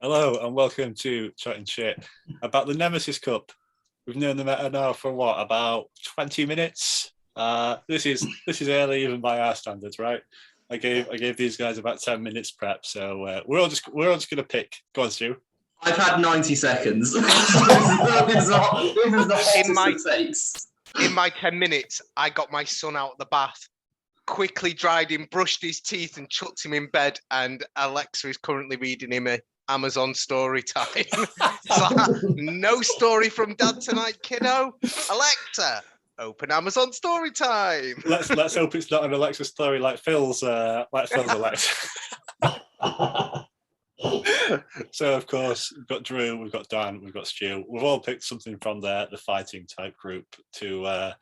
Hello and welcome to Chatting Shit about the Nemesis Cup. We've known the meta now for what, about 20 minutes? This is early even by our standards, right? I gave these guys about 10 minutes prep, so we're all just gonna pick. Go on, Stu. I've had 90 seconds. this is not it takes. In my 10 minutes, I got my son out of the bath, quickly dried him, brushed his teeth, and chucked him in bed. And Alexa is currently reading him a Amazon story time. No story from Dad tonight, kiddo. Alexa, open Amazon story time. Let's hope it's not an Alexa story like Phil's Alexa. So of course we've got Drew, we've got Dan, we've got Stu. We've all picked something from the fighting type group to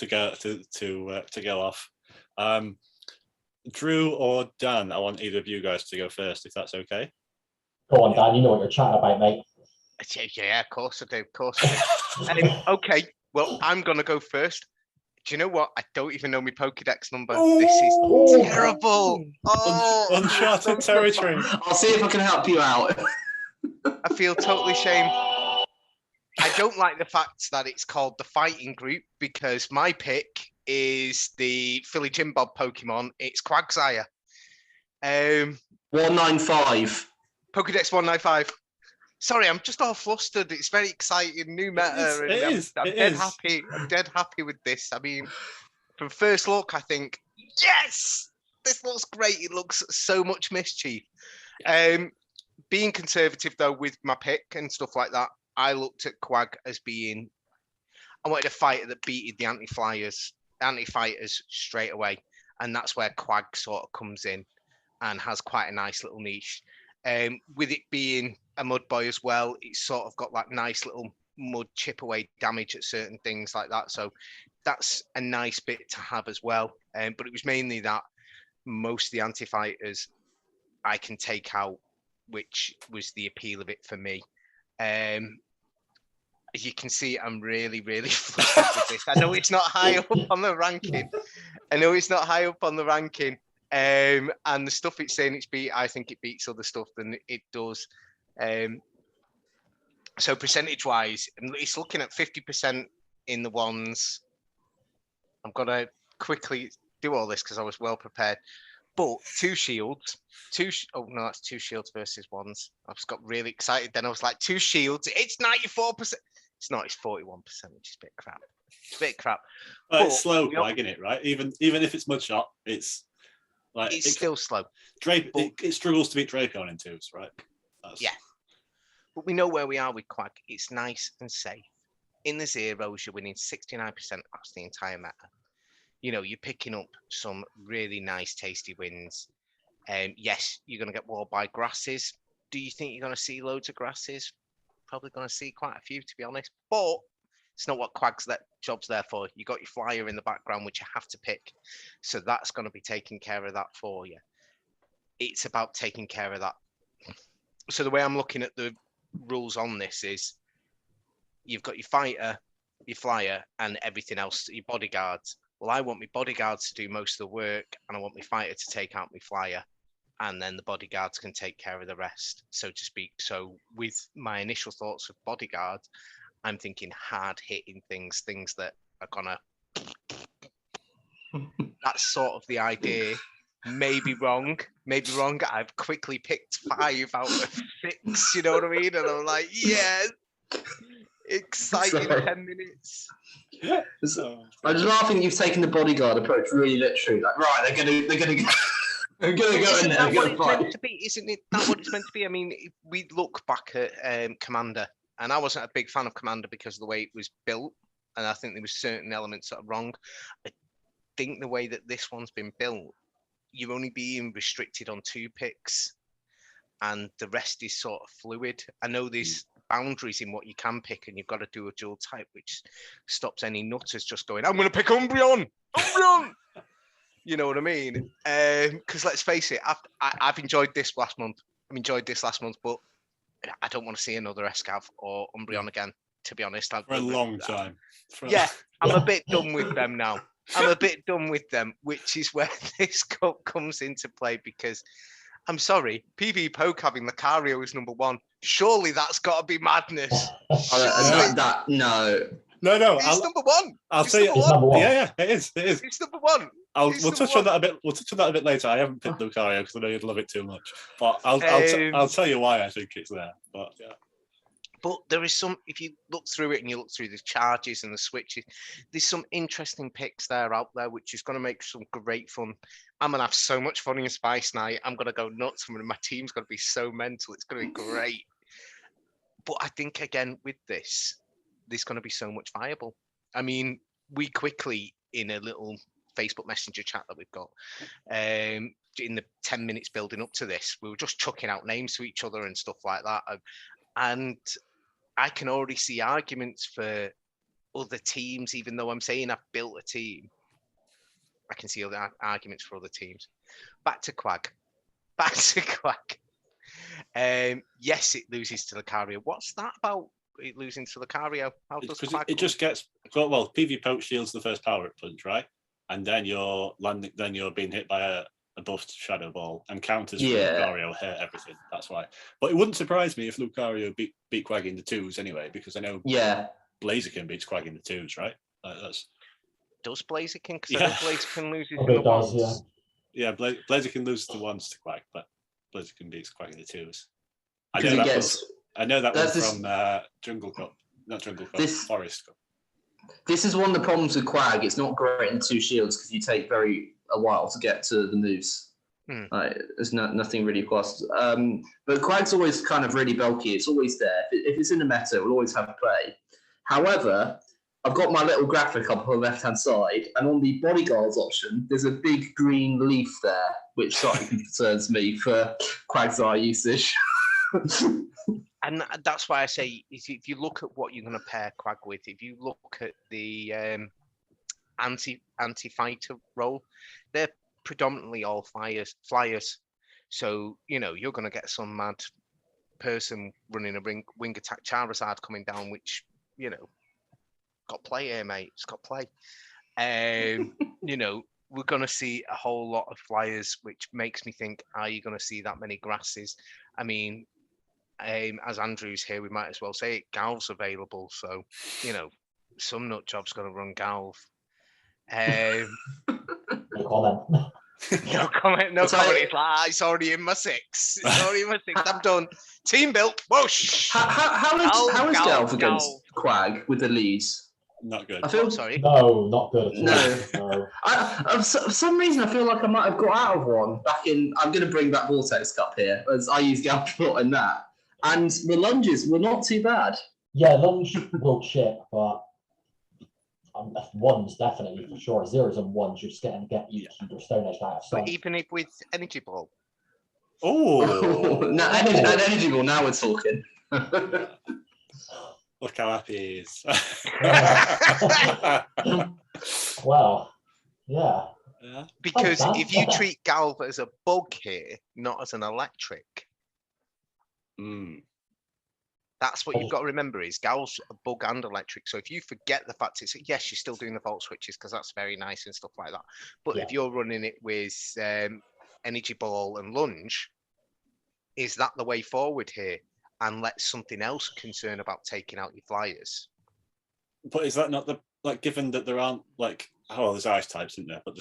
go off. Drew or Dan, I want either of you guys to go first, if that's okay. Go on, Dan. You know what you're chatting about, mate. Yeah, of course I do. Of course I do. Okay, well, I'm gonna go first. Do you know what? I don't even know my Pokédex number. This is terrible. Oh, uncharted territory. I'll see if I can help you out. I feel totally ashamed. I don't like the fact that it's called the fighting group because my pick is the Philly Gym Bob Pokemon. It's Quagsire. 195. Pokédex 195. Sorry, I'm just all flustered. It's very exciting, new meta. I'm dead happy with this. I mean, from first look, I think, yes, this looks great. It looks so much mischief. Being conservative though with my pick and stuff like that, I looked at Quag as being, I wanted a fighter that beated the anti-fighters straight away, and that's where Quag sort of comes in and has quite a nice little niche. With it being a mud boy as well, it's sort of got like nice little mud chip away damage at certain things like that. So that's a nice bit to have as well. But it was mainly that most of the anti-fighters I can take out, which was the appeal of it for me. As you can see, I'm really, really flustered with this. I know it's not high up on the ranking. And the stuff it's saying I think it beats other stuff than it does. So percentage wise, it's looking at 50% in the ones. I'm gonna quickly do all this because I was well prepared. But that's 2 shields versus ones. I just got really excited. Then I was like, 2 shields. It's 94%. It's not. It's 41%, which is a bit crap. It's slow Quag, isn't it? Right? Even if it's mudshot, it's like it's still slow. It struggles to beat Drapion in twos, right? Yeah. But we know where we are with Quag. It's nice and safe. In the zeros, you're winning 69% across the entire meta. You know, you're picking up some really nice, tasty wins. Yes, you're going to get walled by grasses. Do you think you're going to see loads of grasses? Probably going to see quite a few, to be honest. But it's not what Quag's job's there for. You got your flyer in the background, which you have to pick. So that's going to be taking care of that for you. It's about taking care of that. So the way I'm looking at the rules on this is you've got your fighter, your flyer, and everything else, your bodyguards. Well, I want my bodyguards to do most of the work, and I want my fighter to take out my flyer, and then the bodyguards can take care of the rest, so to speak. So with my initial thoughts of bodyguards, I'm thinking hard-hitting things that are gonna... That's sort of the idea. Maybe wrong. I've quickly picked 5 out of 6, you know what I mean? And I'm like, yes! Exciting 10 minutes. I'm just laughing you've taken the bodyguard approach really literally. Like, right, they're gonna go. I'm gonna go in there. Isn't that what it's meant to be? Isn't it that what it's meant to be? I mean, we look back at Commander, and I wasn't a big fan of Commander because of the way it was built, and I think there was certain elements that are wrong. I think the way that this one's been built, you're only being restricted on 2 picks, and the rest is sort of fluid. I know there's boundaries in what you can pick, and you've got to do a dual type, which stops any nutters just going, I'm going to pick Umbreon! You know what I mean? Because let's face it, I've enjoyed this last month. But I don't want to see another Escav or Umbreon again, to be honest. For a long time. I'm a bit done with them now. which is where this cup comes into play, because I'm sorry, PV Poke having Lucario is number 1. Surely that's got to be madness. No. No. It's number 1. I'll say It's number 1. Yeah, it is. It's number 1. We'll touch on that a bit. We'll touch on that a bit later. I haven't picked Lucario because I know you'd love it too much. But I'll tell you why I think it's there. But yeah. But there is some, if you look through it and you look through the charges and the switches, there's some interesting picks out there, which is going to make some great fun. I'm going to have so much fun in Spice Night. I'm going to go nuts. My team's going to be so mental. It's going to be great. But I think, again, with this, there's going to be so much viable. I mean, we quickly, in a little Facebook Messenger chat that we've got, in the 10 minutes building up to this, we were just chucking out names to each other and stuff like that. And I can already see arguments for other teams, even though I'm saying I've built a team. I can see other arguments for other teams. Back to Quag. Yes, it loses to Lucario. What's that about? It losing to Lucario? How does Quag it just gets PV Poke shields the first power punch, right? And then you're being hit by a buffed Shadow Ball, and counters from Lucario hurt everything. That's why. But it wouldn't surprise me if Lucario beat Quag in the 2s anyway, because I know Blaziken beats Quag in the 2s, right? Does Blaziken? Because I know Blaziken loses in the does, 1s. Yeah, Blaziken loses the 1s to Quag, but Blaziken beats Quag in the 2s. I know that was from Jungle Cup, not Jungle Cup, Forest Cup. This is one of the problems with Quag. It's not great in 2 shields because you take a while to get to the moves. There's nothing really fast. But Quag's always kind of really bulky. It's always there. If it's in the meta, it will always have play. However, I've got my little graphic up on the left-hand side, and on the bodyguards option, there's a big green leaf there, which slightly concerns me for Quagsire usage. And that's why I say, if you look at what you're going to pair Quag with, if you look at the anti-fighter role, they're predominantly all flyers. So, you're going to get some mad person running a wing attack Charizard coming down, which, got play here, mate. It's got play. We're going to see a whole lot of flyers, which makes me think, are you going to see that many grasses? I mean, as Andrew's here, we might as well say it. Galv's available, so some nut job's going to run Galv. No comment. No comment. It's like, it's already in my 6. I'm done. Team built. Whoosh. How is Galv against Quag with the leads? Not good. Sorry. No, not good at all. No. For some reason, I feel like I might have got out of one back in. I'm going to bring back Vortex Cup here, as I used Galv a lot in that. And the lunges were not too bad. Yeah, lunge will chip, but 1s definitely for sure. 0s and 1s, you're just going to get your Stone Edge out of sight. But even if with Energy Ball. Energy Ball, now we're talking. Look how happy he is. Well, yeah. Because if you treat Galv as a bug here, not as an electric, that's what you've got to remember is Galv's a bug and electric. So if you forget the fact it's, yes, you're still doing the volt switches because that's very nice and stuff like that. But if you're running it with Energy Ball and Lunge, is that the way forward here? And let something else concern about taking out your flyers. But is that not given that there aren't there's ice types, isn't there? But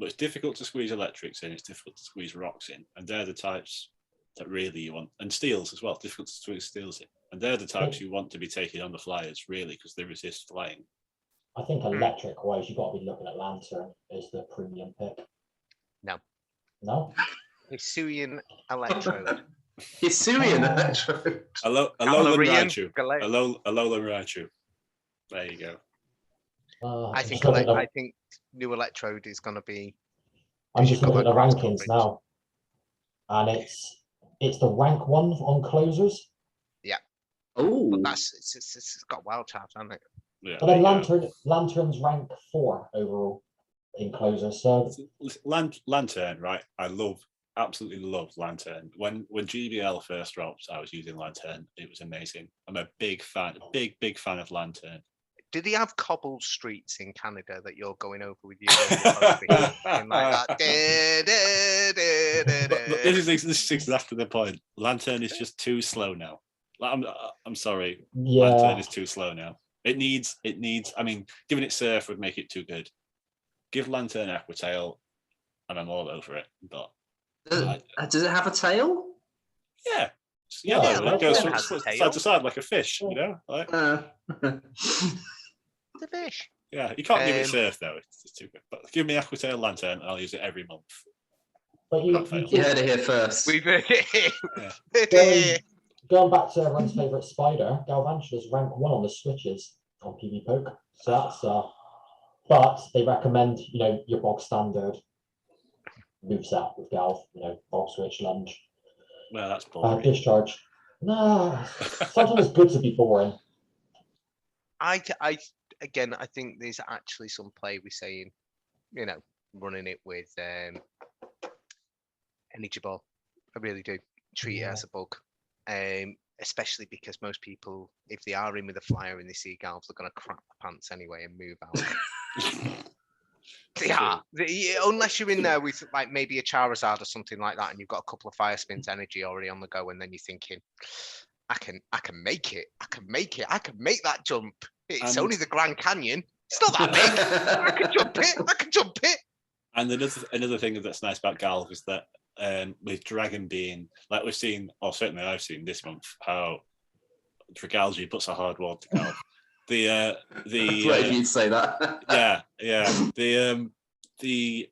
it's difficult to squeeze electrics in, it's difficult to squeeze rocks in, and they're the types that really you want, and steels as well, difficult to squeeze steels in, and they're the types you want to be taking on the flyers really because they resist flying. I think electric wise, you've got to be looking at Lantern as the premium pick. No. Hisuian Electrode. Hisuian Electrode. Alolan Raichu. There you go. I think new Electrode is going to be. I'm just looking at the rankings now, and it's the rank 1 on closers. Yeah. Oh, it's got wild charge, hasn't it? Yeah. But then Lantern's rank 4 overall in closers. So Lantern, right? Absolutely love Lantern. When GBL first dropped, I was using Lantern. It was amazing. I'm a big fan of Lantern. Do they have cobbled streets in Canada that you're going over with you? Like that? But this is exactly the point. Lantern is just too slow now. I'm sorry. Yeah. Lantern is too slow now. It needs. I mean, giving it Surf would make it too good. Give Lantern Aquatail, and I'm all over it. But does it have a tail? Yeah. Yeah, it goes Lantern from has a tail. side to side like a fish. You know, like The fish. yeah. You can't give it Surf though. It's too good. But give me Aquatail Lantern, and I'll use it every month. But You heard it here first. We've heard it. Going back to everyone's favourite spider, Galvantula's rank 1 on the switches on PvPoke. So that's but they recommend, your bog standard moveset with Galv, bog switch, lunge. Well, that's boring. Discharge. No, sometimes it's good to be boring. I think there's actually some play with saying, running it with energy ball. I really do treat it as a bug. Especially because most people, if they are in with a flyer and they see Galvs, they're going to crap their pants anyway and move out. They are. Unless you're in there with like maybe a Charizard or something like that, and you've got a couple of Fire Spins energy already on the go, and then you're thinking, I can make it. I can make that jump. It's only the Grand Canyon. It's not that big. I can jump it. And another thing that's nice about Galv is that with Dragon being, like we've seen, or certainly I've seen this month, how Dragalge puts a hard wall to Galv. If you'd say that. Yeah. The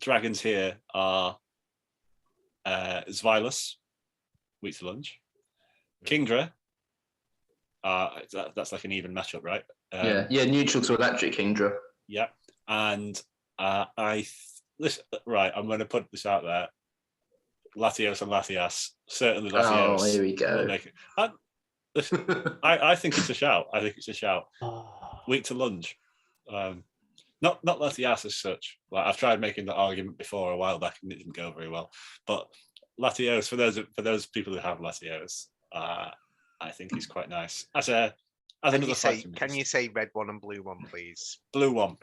dragons here are Zwilus, weak to lunge. Kingdra, that's like an even matchup, right? Neutral to electric Kingdra. Yeah, and listen, right, I'm going to put this out there. Latios and Latias, certainly Latios. Oh, here we go. Listen, I think it's a shout. Weak to lunge. Not Latias as such. Like I've tried making that argument before a while back and it didn't go very well. But Latios, for those people who have Latios, I think he's quite nice. Can you say red one and blue one, please? Blue one.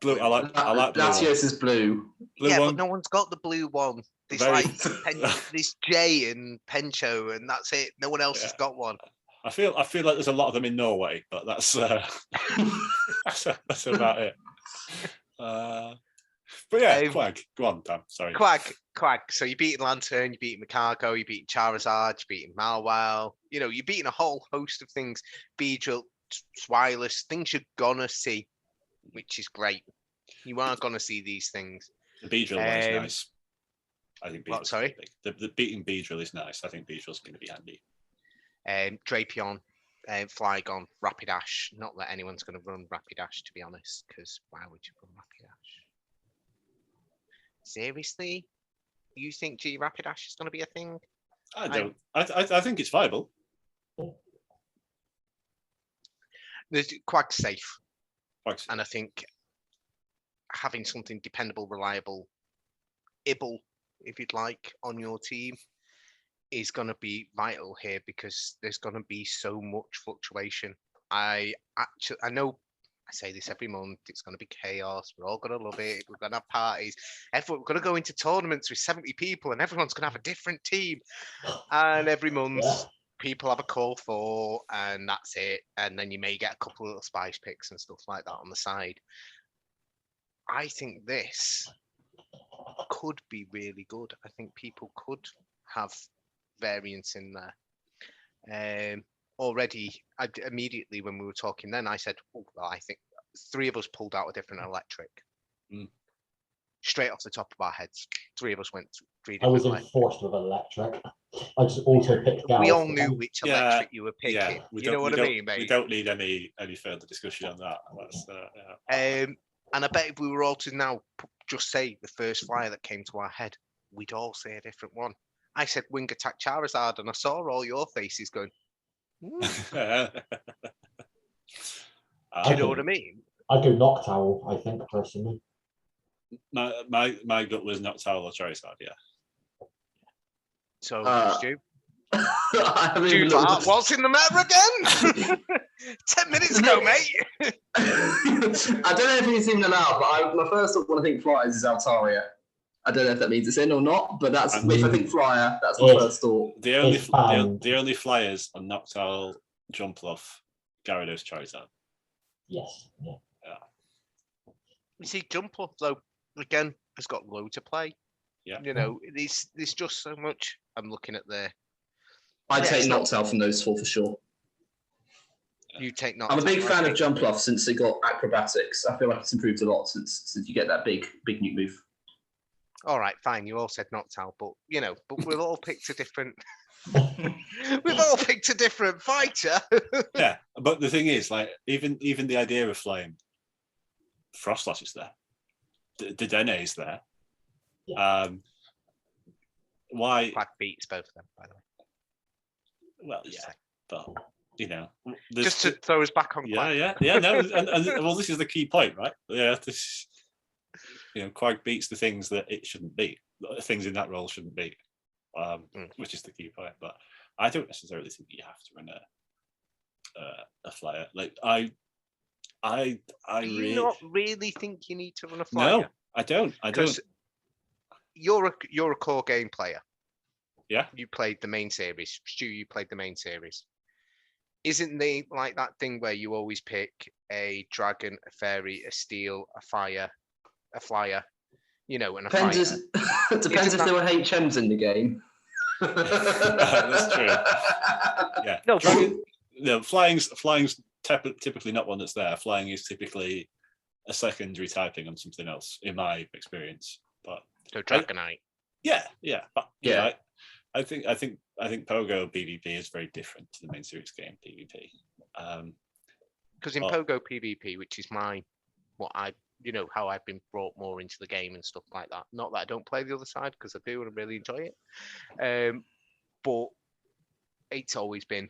Blue. I like blue. Latios is blue. But no one's got the blue one. There's Jay and Pencho, and that's it. No one else has got one. I feel like there's a lot of them in Norway, but that's that's about it. But yeah, Quag. Go on, Dan. Sorry. Quag. So you're beating Lantern, you're beating Macargo, you're beating Charizard, you're beating Malwell. You're beating a whole host of things. Beedrill, Swilus, things you're gonna see, which is great. You are gonna see these things. The Beedrill one is nice. I think. Sorry. The beating Beedrill is nice. I think Beedrill's going to be handy. Drapion, Flygon, Rapidash. Not that anyone's going to run Rapidash, to be honest, because why would you run Rapidash? Seriously? You think G Rapidash is going to be a thing? I don't. I think it's viable. There's Quag's safe. And I think having something dependable, reliable, Ibble, if you'd like, on your team is going to be vital here because there's going to be so much fluctuation. I know I say this every month, it's going to be chaos. We're all going to love it. We're going to have parties. We're going to go into tournaments with 70 people and everyone's going to have a different team. And every month people have a call for, and that's it. And then you may get a couple of little spice picks and stuff like that on the side. I think this could be really good. I think people could have variance in there. Already, immediately when we were talking then, I said, I think 3 of us pulled out a different electric. Straight off the top of our heads. 3 of us went 3 different. I was enforced with electric. I just also picked Galv. We all knew which electric you were picking. Yeah, you know what I mean, mate? We don't need any further discussion on that. And I bet if we were all to now just say the first flyer that came to our head, we'd all say a different one. I said Wing Attack Charizard, and I saw all your faces going, do you know what I mean? I'd go Noctowl, I think, personally. My gut was Noctowl or Charizard, yeah. So, Stu? What's in the meta again? 10 minutes ago, mate. I don't know if it's even allowed, but my first thought when I think flyers is Altaria. I don't know if that means it's in or not, but that's if I think flyer, that's my first thought. The only flyers are Noctowl, Jumpluff, Gyarados, Charizard. Yes. Yeah. You see, Jumpluff though, again, has got loads of play. Yeah. You know, there's just so much. I'm looking at there. I take Noctowl from those four for sure. You take Noctowl. I'm a big fan of Jumpluff since they got acrobatics. I feel like it's improved a lot since you get that big nuke move. All right, fine. You all said Noctowl, but we've all picked a different. We've all picked a different fighter. Yeah, but the thing is, like, even the idea of flying, Frostlass is there, the Dene is there. Yeah. Why? Quack beats both of them, by the way. Well, yeah, but just to throw us back on. Yeah. No, and well, this is the key point, right? Yeah, this. Quag beats the things that it shouldn't beat. Things in that role shouldn't beat, which is the key point. But I don't necessarily think you have to run a flyer. Like I Do you not really think you need to run a flyer? No, I don't. You're a core game player. Yeah. You played the main series. Stu, you played the main series. Isn't they like that thing where you always pick a dragon, a fairy, a steel, a fire, a flyer, and a depends fighter? Depends if there were HMs in the game. That's true. Yeah. No, flying's typically not one that's there. Flying is typically a secondary typing on something else, in my experience. But so Dragonite. Yeah. But I think Pogo PvP is very different to the main series game PvP. Because in Pogo PvP, which is how I've been brought more into the game and stuff like that. Not that I don't play the other side, because I do and I really enjoy it. But it's always been,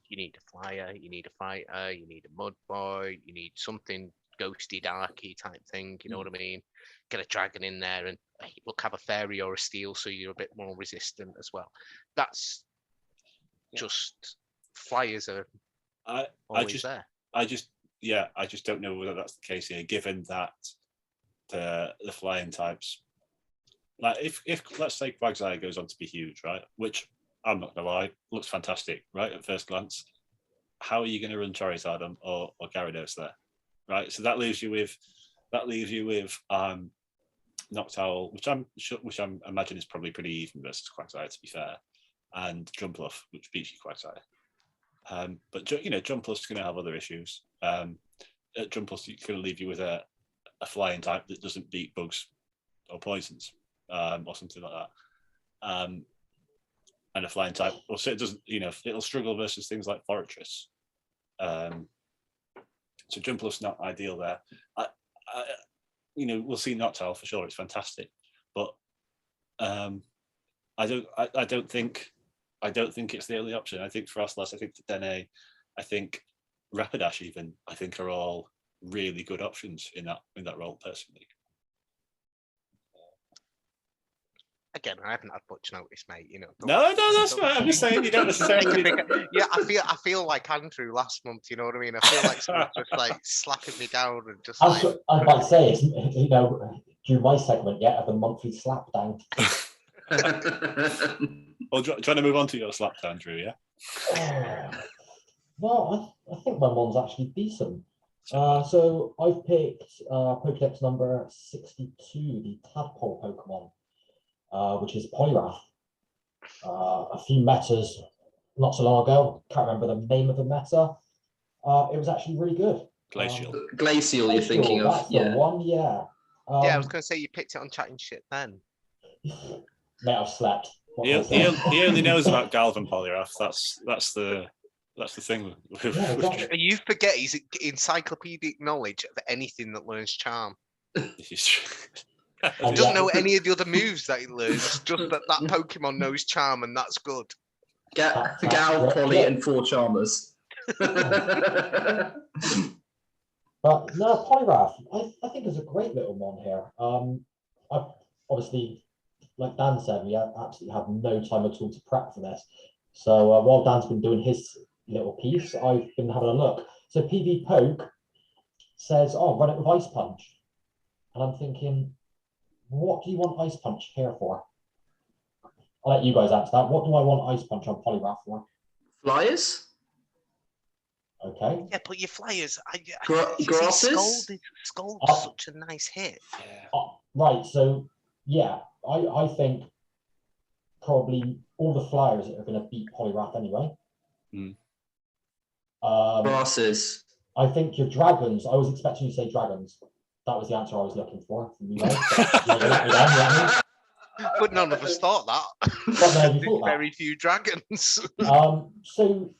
you need a flyer, you need a fighter, you need a mud boy, you need something ghosty, darky type thing. You know what I mean? Get a dragon in there and look, have a fairy or a steel, so you're a bit more resistant as well. That's just flyers are always there. I just don't know whether that's the case here, given that the flying types, like if let's say Quagsire goes on to be huge, right? Which I'm not gonna lie, looks fantastic, right? At first glance, how are you going to run Charizard or Gyarados there, right? So that leaves you with Noctowl, which I imagine is probably pretty even versus Quagsire, to be fair, and Jumpluff, which beats you Quagsire. But Jumpluff's going to have other issues. Jumpluff is going to leave you with a flying type that doesn't beat bugs or poisons, or something like that. And a flying type, or so it doesn't. It'll struggle versus things like Fortress. So Jumpluff's not ideal there. We'll see Noctowl for sure. It's fantastic, but I don't think it's the only option. I think Frostlass, I think Dene, I think Rapidash even, I think are all really good options in that role personally. Again, I haven't had much notice, mate. No, that's right. I'm just saying you don't necessarily. Yeah, I feel like Andrew last month. You know what I mean? I feel like someone's just like slapping me down and just. I might say it's do my segment yet of the monthly slap down. Well, trying to move on to your slap down, Drew. Yeah. Well, I think my one's actually decent. So I've picked Pokédex number 62, the Tadpole Pokemon. Which is Poliwrath. A few metas not so long ago. Can't remember the name of the meta. It was actually really good. Glacial, you're thinking of? That's the one, yeah. I was going to say you picked it on chatting shit then. Mate, I've slept. He only knows about Galvan Poliwrath. That's the thing. Yeah, exactly. You forget he's encyclopedic knowledge of anything that learns charm. He doesn't know any of the other moves that he learns, just that Pokemon knows charm, and that's good. Gal, Poly, and 4 Charmers. But no, Poliwrath, I think is a great little mon here. I obviously, like Dan said, we absolutely have no time at all to prep for this. So while Dan's been doing his little piece, I've been having a look. So PV Poke says, "Oh, run it with Ice Punch," and I'm thinking, what do you want Ice Punch here for? I'll let you guys answer that. What do I want Ice Punch on Poliwrath for? Flyers? Okay. Yeah, but your flyers, grasses? Scald's such a nice hit. Right, so yeah, I think probably all the flyers are going to beat Poliwrath anyway. Grasses. I think your dragons, I was expecting you to say dragons. That was the answer I was looking for from you guys. But none of us thought that. Very few dragons. So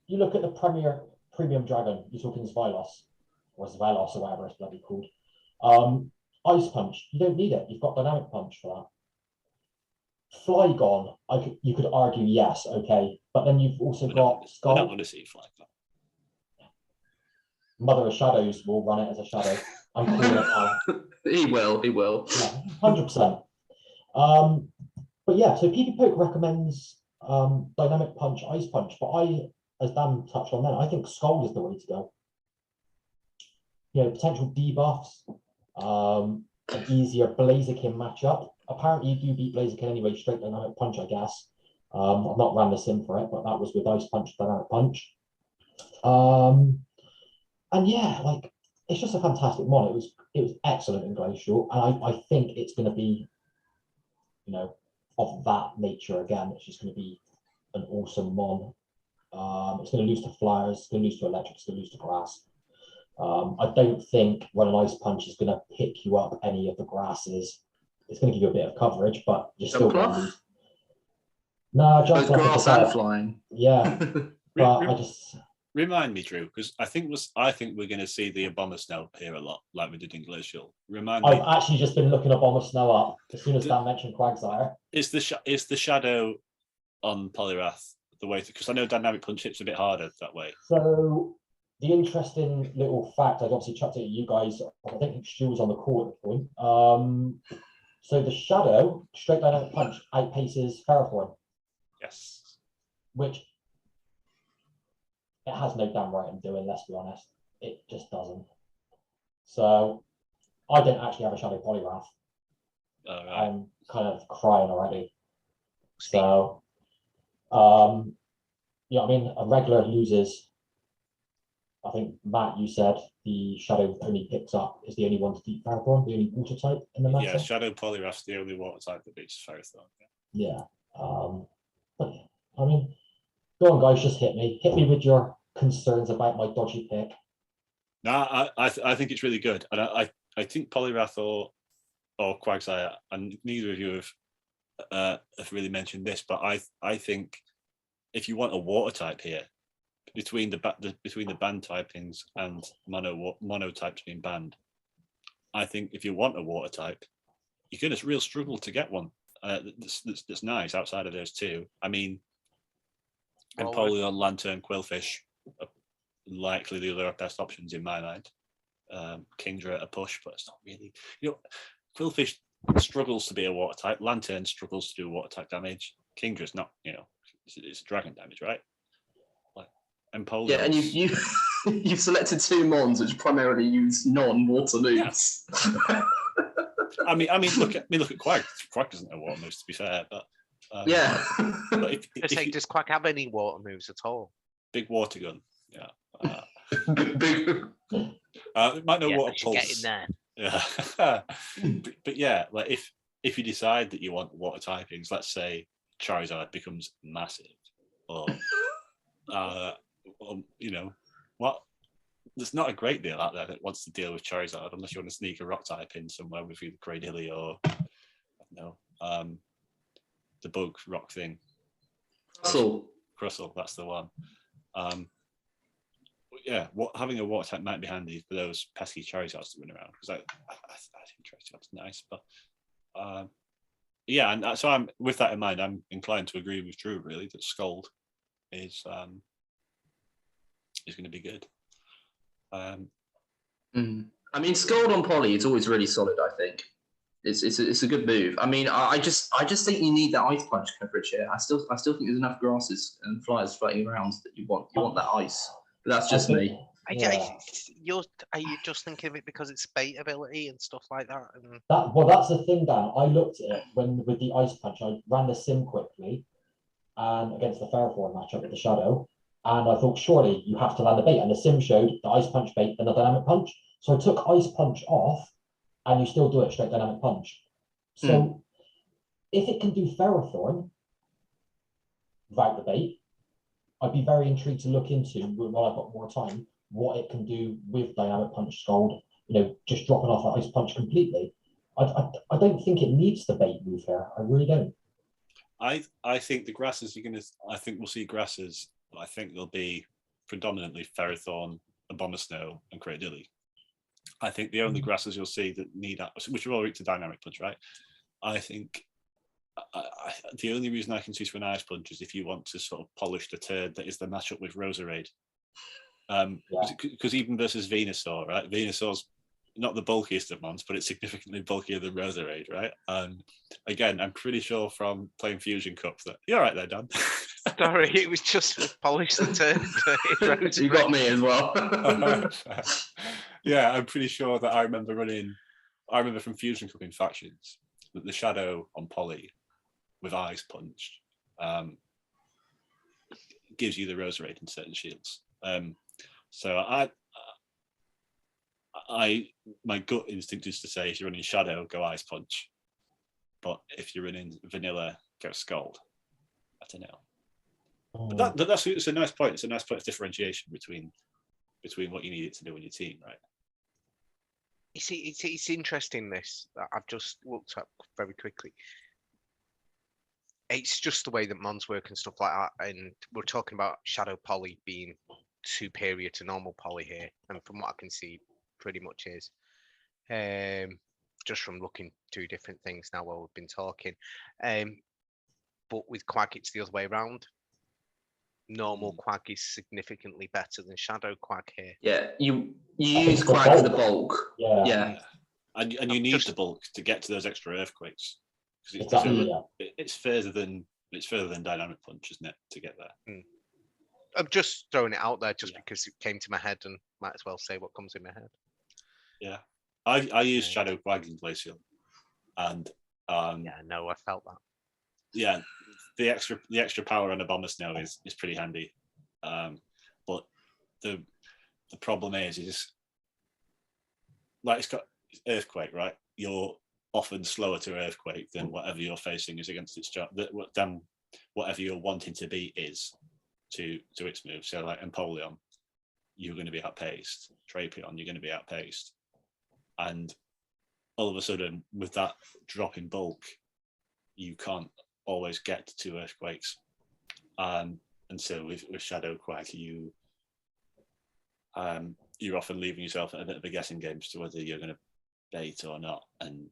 you look at the premium dragon, you're talking Zvelos, or whatever it's bloody called. Ice Punch, you don't need it. You've got Dynamic Punch for that. Flygon, you could argue yes, okay, but then you've also got Skull. I don't want to see Flygon. Mother of Shadows will run it as a shadow. I'm calling it now. He will. Yeah, 100%. But yeah, so PvP recommends Dynamic Punch, Ice Punch, but as Dan touched on then, I think Skull is the way to go. You know, potential debuffs, an easier Blaziken matchup. Apparently, you do beat Blaziken anyway, straight Dynamic Punch, I guess. I've not ran the sim for it, but that was with Ice Punch, Dynamic Punch. And yeah, like, it's just a fantastic mod. It was excellent in Glacial, and I think it's going to be, you know, of that nature again. It's just going to be an awesome mon. It's going to lose to flyers, it's going to lose to electric, it's going to lose to grass. I don't think when an Ice Punch is going to pick you up any of the grasses. It's going to give you a bit of coverage, but you're still going to lose. No, just grass and flying. Yeah, but I just. Remind me, Drew, because I think we're going to see the Abomasnow here a lot, like we did in Glacial. I've actually just been looking Abomasnow up as soon as Dan mentioned Quagsire. Is the shadow on Poliwrath the way to? Because I know Dynamic Punch hits a bit harder that way. So the interesting little fact, I'd obviously chucked it at you guys. I don't think Stu was on the call at the point. So the shadow straight Dynamic Punch outpaces Ferrothorn. Yes. Which it has no damn right in doing, let's be honest. It just doesn't. So I don't actually have a Shadow Poliwrath. Right. I'm kind of crying already. So, yeah, I mean, a regular loses. I think, Matt, you said the Shadow only picks up, is the only one to beat Ferrothorn, the only water type in the meta. Yeah, Shadow Poliwrath's the only water type that beats Ferrothorn. Yeah. But, I mean, go on, guys, just hit me. Hit me with your concerns about my dodgy pick. No, I think it's really good, and I think Poliwrath or Quagsire, and neither of you have really mentioned this, but I think if you want a water type here, between the banned typings and mono types being banned, I think if you want a water type, you're going to real struggle to get one that's nice outside of those two. I mean, Empoleon, Lantern, Quillfish are likely the other best options in my mind. Kingdra a push, but it's not really. You know, Quillfish struggles to be a water type. Lantern struggles to do water type damage. Kindra's not. You know, it's dragon damage, right? Like Empoleon. Yeah, and you've selected two mons which primarily use non-water moves. Yeah. I mean, look at Quag. Quag doesn't have water moves, to be fair, but. Yeah. But does Quag have any water moves at all? Big water gun. Yeah. Big. Might know what a pulse. Get in there. Yeah. but yeah, like if you decide that you want water typings, let's say Charizard becomes massive, or you know what? There's not a great deal out there that wants to deal with Charizard unless you want to sneak a rock type in somewhere with either Cradilly or the bug rock thing. Crustle, that's the one. Yeah, having a water type might be handy for those pesky Charizards to run around, because I think Charizard's nice, but yeah, and so I'm with that in mind. I'm inclined to agree with Drew really that Scald is going to be good. I mean, Scald on Poly is always really solid. I think it's a good move. I mean, I just think you need that Ice Punch coverage here. I still think there's enough grasses and flyers floating around that you want that ice. But that's just me. Are you just thinking of it because it's bait ability and stuff like that? And... That's the thing, Dan. I looked at it with the Ice Punch. I ran the sim quickly and against the Ferrothorn matchup with the Shadow. And I thought, surely you have to land the bait. And the sim showed the Ice Punch bait and the Dynamic Punch. So I took Ice Punch off, and you still do it straight Dynamic Punch. So if it can do Ferrothorn without the bait, I'd be very intrigued to look into, while I've got more time, what it can do with Dynamic Punch Scald, just dropping off that Ice Punch completely. I don't think it needs the bait move here. I really don't. I think the grasses I think we'll see grasses, but I think they'll be predominantly Ferrothorn, Abomasnow, and Cradilly. I think the only grasses you'll see that need that, which are all weak to Dynamic Punch, right? I think the only reason I can choose for an Ice Punch is if you want to sort of polish the turd that is the matchup with Roserade. Because even versus Venusaur, right? Venusaur's not the bulkiest of mons, but it's significantly bulkier than Roserade, right? And again, I'm pretty sure from playing Fusion Cups that you're right there, Dan. Sorry, it was just polish the turd. You got me as well. Yeah, I'm pretty sure that I remember from Fusion Cup in factions that the Shadow on Poly with Ice Punch gives you the Roserade in certain shields. So my gut instinct is to say if you're running Shadow, go Ice Punch. But if you're running Vanilla, go Scald. I don't know. But it's a nice point. It's a nice point of differentiation between what you need it to do in your team, right? You see, it's interesting this that I've just looked up very quickly. It's just the way that mons work and stuff like that. And we're talking about Shadow Poly being superior to normal Poly here. And from what I can see, pretty much is. Just from looking through different things now while we've been talking. But with Quag, it's the other way around. Normal Quag is significantly better than Shadow Quag here. Yeah, you use Quag for the bulk. Yeah. And you need the bulk to get to those extra earthquakes. Because it's further than Dynamic Punch, isn't it, to get there? I'm just throwing it out there because it came to my head and might as well say what comes in my head. Yeah. I use Shadow Quag in Glacial. And I felt that. Yeah. The extra power on Abomasnow is pretty handy. But the problem is like it's got Earthquake, right? You're often slower to Earthquake than whatever you're facing is against its job. Than whatever you're wanting to be is to its move. So like Empoleon, you're going to be outpaced. Trapeon, you're going to be outpaced. And all of a sudden, with that drop in bulk, you can't always get to 2 Earthquakes. And so with Shadow Quag, you're often leaving yourself at a bit of a guessing game as to whether you're going to bait or not. And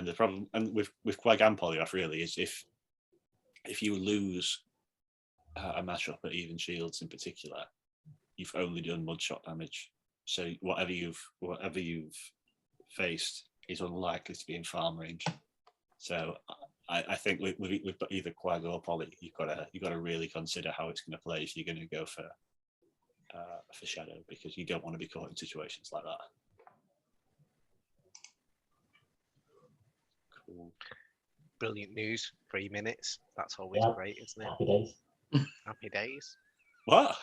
the problem, and with Quag and Poliwrath really, is if you lose a matchup at even shields in particular, you've only done mudshot damage. So whatever you've faced is unlikely to be in farm range. So I think with either Quag or Poly, you've got to really consider how it's going to play if you're going to go for Shadow, because you don't want to be caught in situations like that. Cool. Brilliant news. 3 minutes. That's always great, isn't it? Happy days. Happy days. What?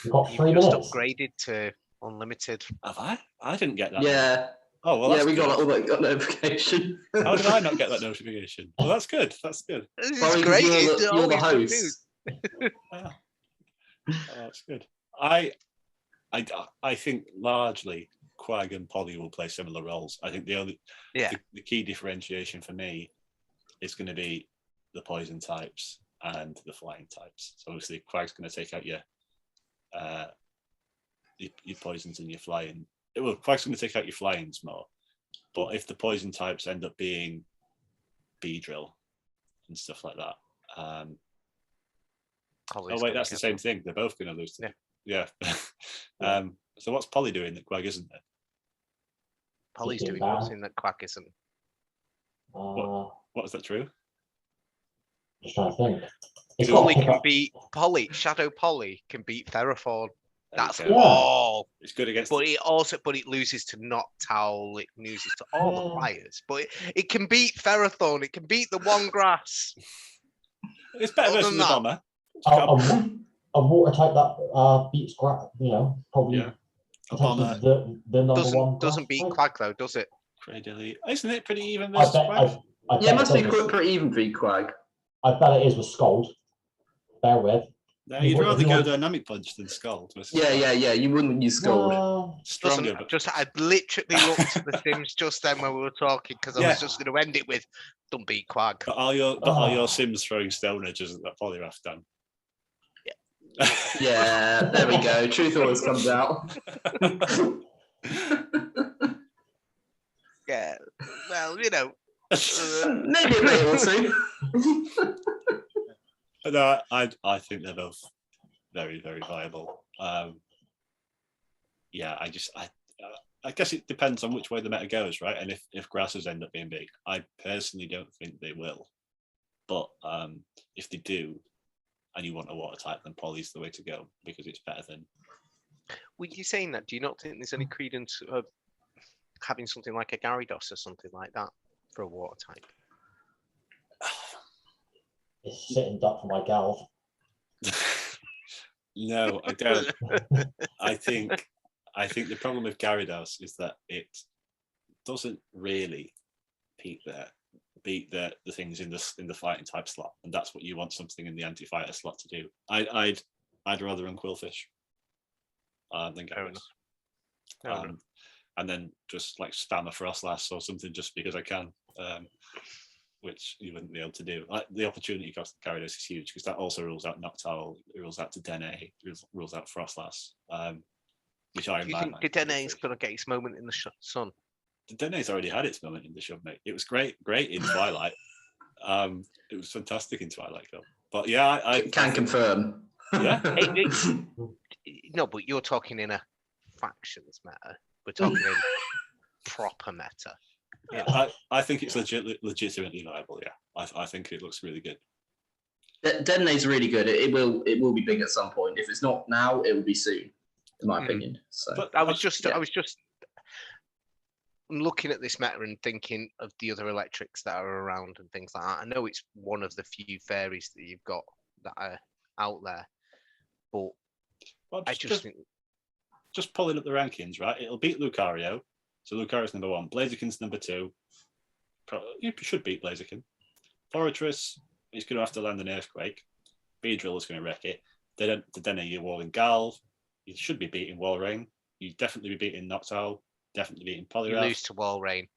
You've got 3 You've minutes. just upgraded to unlimited. Have I? I didn't get that. Yeah. Oh well. Yeah, we got notification. How did I not get that notification? Well, that's good. That's good. This is Probably great. you're the host. Oh, that's good. I think largely Quag and Poly will play similar roles. I think the key differentiation for me is going to be the poison types and the flying types. So obviously Quag's going to take out your poisons and your flying. Well, Quag's going to take out your flyings more. But if the poison types end up being Beedrill and stuff like that, that's the same thing. They're both going to lose. Yeah. So what's Poly doing that Quag isn't? Poly's doing nothing that Quag isn't. What is that true? Just trying to think. Shadow Poly can beat Ferrothorn. That's all. It's good against. But it loses to Noctowl. It loses to all the players. But it can beat Ferrothorn. It can beat the one grass. It's better versus the bomber. A water type that beats probably a bomber. The number one. Doesn't beat Quag though, does it? Isn't it pretty even versus Quag? It must be pretty even for Quag. I bet it is with Scald. Bear with. No, you'd rather go Dynamic Punch than Scald. Yeah. You wouldn't use Scald. Stronger. I literally looked at the Sims just then when we were talking because I was just going to end it with "Don't beat Quag." But are your Sims throwing Stone Edges at that Poliwrath done? Yeah, there we go. Truth always comes out. Yeah, well, maybe a day or two. No, I think they're both very, very viable. I guess it depends on which way the meta goes, right? And if grasses end up being big, I personally don't think they will. But if they do, and you want a water type, then Poly's the way to go because it's better than. Were you saying that? Do you not think there's any credence of having something like a Gyarados or something like that for a water type? It's sitting duck for my gal. No, I don't. I think the problem with Gyarados is that it doesn't really beat the things in the fighting type slot, and that's what you want something in the anti-fighter slot to do. I'd rather run Quillfish than Gyarados. And then just like spam a Frostlass or something just because I can, which you wouldn't be able to do. Like, the opportunity cost of Gyarados is huge because that also rules out Noctowl, it rules out Dedenne, rules out Frostlass. Which I do you think Dedenne is going to get its moment in the sun? Dedenne's already had its moment in the shove, mate. It was great in Twilight. It was fantastic in Twilight Cup. But yeah, I can confirm. Yeah. No, but you're talking in a factions meta. We're talking in proper meta. Yeah. I think it's legitimately viable. Yeah, I think it looks really good. Dedenne's really good. It will be big at some point. If it's not now, it will be soon, in my opinion. So, but I was just I'm looking at this meta and thinking of the other electrics that are around and things like that. I know it's one of the few fairies that you've got that are out there, but I just think. Just pulling up the rankings, right? It'll beat Lucario. So Lucario's number 1. Blaziken's number 2. You should beat Blaziken. Fortress, he's going to have to land an Earthquake. Beedrill is going to wreck it. Dedenne, you're walling Galv. You should be beating Walrein. You definitely be beating Noctowl. Definitely beating Poliwrath. You lose to Walrein.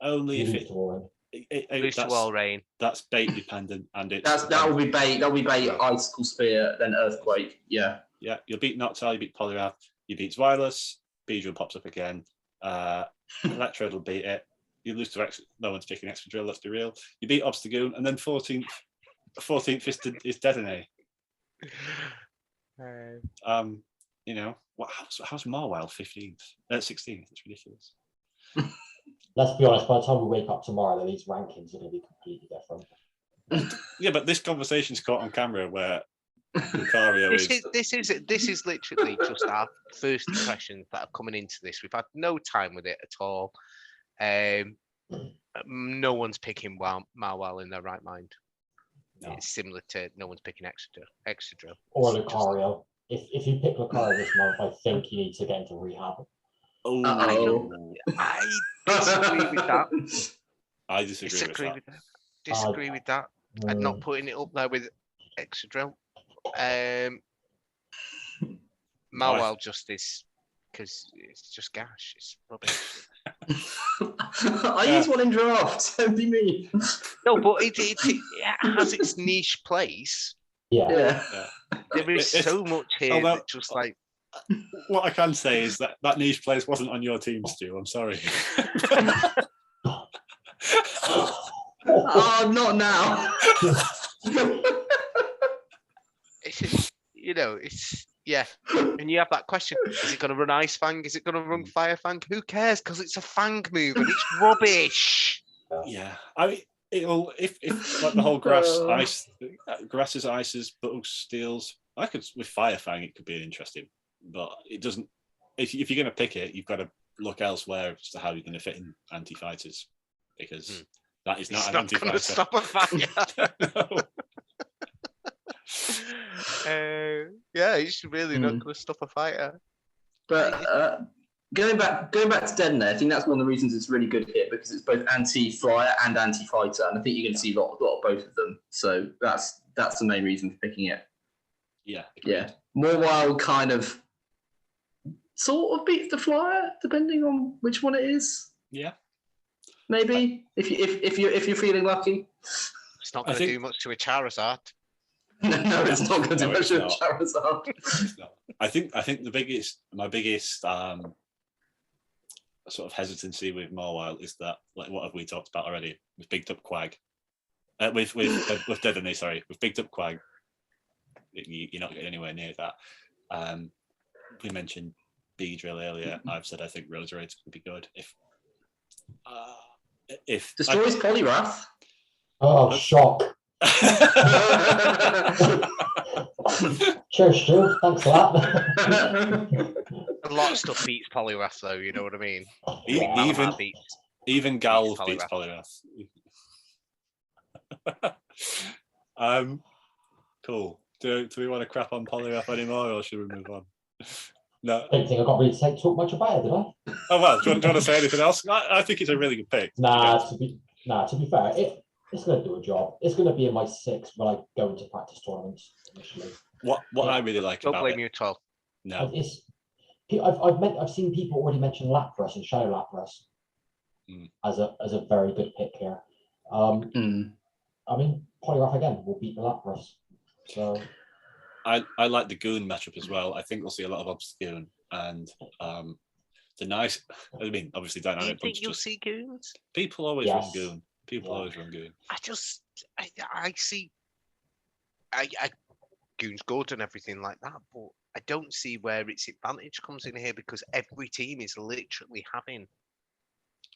Only if lose to Walrein. That's bait dependent, and that will be bait. That'll be bait. Icicle Spear, then Earthquake. Yeah. Yeah, you'll beat Noctowl. You beat Poliwrath. You beat Zweilous. Beedrill pops up again. Electrode will beat it. You lose to no one's picking Excadrill, let's be real. You beat Obstagoon, and then 14th is Dedenne. How's Marwile 15th? 16th? It's ridiculous. Let's be honest, by the time we wake up tomorrow, these rankings are going to be completely different. Yeah, but this conversation's caught on camera where Lucario this is literally just our first impressions that are coming into this. We've had no time with it at all. No one's picking Marwell in their right mind. No. It's similar to no one's picking Excadrill. Or Lucario. If you pick Lucario this month, I think you need to get into rehab. I disagree with that. I disagree with that. Disagree with that. I'm not putting it up there with Excadrill. Marwell just is because it's just gash. It's rubbish. I use one in draft. Don't be me. No, but it has its niche place. Yeah. There is so much here that just like. What I can say is that niche place wasn't on your team, Stu. I'm sorry. Oh, not now. It's and you have that question: is it going to run Ice Fang? Is it going to run Fire Fang? Who cares? Because it's a Fang move and it's rubbish. Yeah, I mean, it'll if like the whole grasses, ices, bugs, steels. With Fire Fang, it could be interesting. but it doesn't. If you're going to pick it, you've got to look elsewhere as to how you're going to fit in anti-fighters, because that is not an anti-fighter. It's not going to stop a fighter. No. Yeah, he's really not going to stop a fighter. But going back to Deadney, I think that's one of the reasons it's really good here, because it's both anti-flyer and anti-fighter, and I think you're going to see a lot of both of them. So that's the main reason for picking it. Yeah. Yeah. Mawile kind of sort of beats the flyer, depending on which one it is. Yeah. Maybe if you're feeling lucky. It's not going to do much to a Charizard. No, it's not going to do much to a Charizard. It's not. I think my biggest sort of hesitancy with Mawile is that, like, what have we talked about already? We've picked up Quag. With Deadney, sorry. We've picked up Quag. You're not getting anywhere near that. We mentioned Beedrill earlier. I've said I think Roserade would be good if destroys Poliwrath. Oh, shock. Cheers, Stu. Thanks for that. A lot of stuff beats Poliwrath, though. You know what I mean? Even Gal beats Poliwrath. Cool. Do we want to crap on Poliwrath anymore, or should we move on? No. I don't think I got really to talk much about it, did I? Oh well. Do you want to say anything else? I think it's a really good pick. To be fair, it's going to do a job. It's going to be in my 6 when I go into practice tournaments initially. What I really like Don't about blame it. you at all. No. I've seen people already mention Lapras and Shadow Lapras as a very good pick here. I mean, Poliwrath again will beat the Lapras. So I like the Goon matchup as well. I think we'll see a lot of Obstagoon and the nice. I mean, obviously, dynamic. Do you think you'll see Goons? People always run Goon. Always run Goon. I see. Goon's good and everything like that, but I don't see where its advantage comes in here, because every team is literally having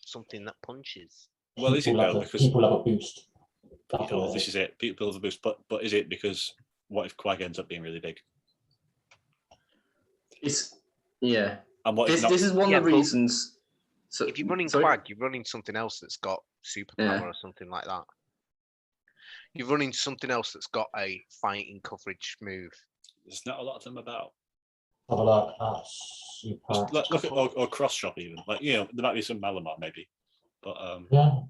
something that punches. Well, is it though? Because people have a boost. This is it. People have a boost, but is it because what if Quag ends up being really big? And what this is one of the reasons. So if you're running Quag, you're running something else that's got superpower or something like that. You're running something else that's got a fighting coverage move. There's not a lot of them about. Have a look at super. Look at or cross shop even. Like, there might be some Malamar maybe, but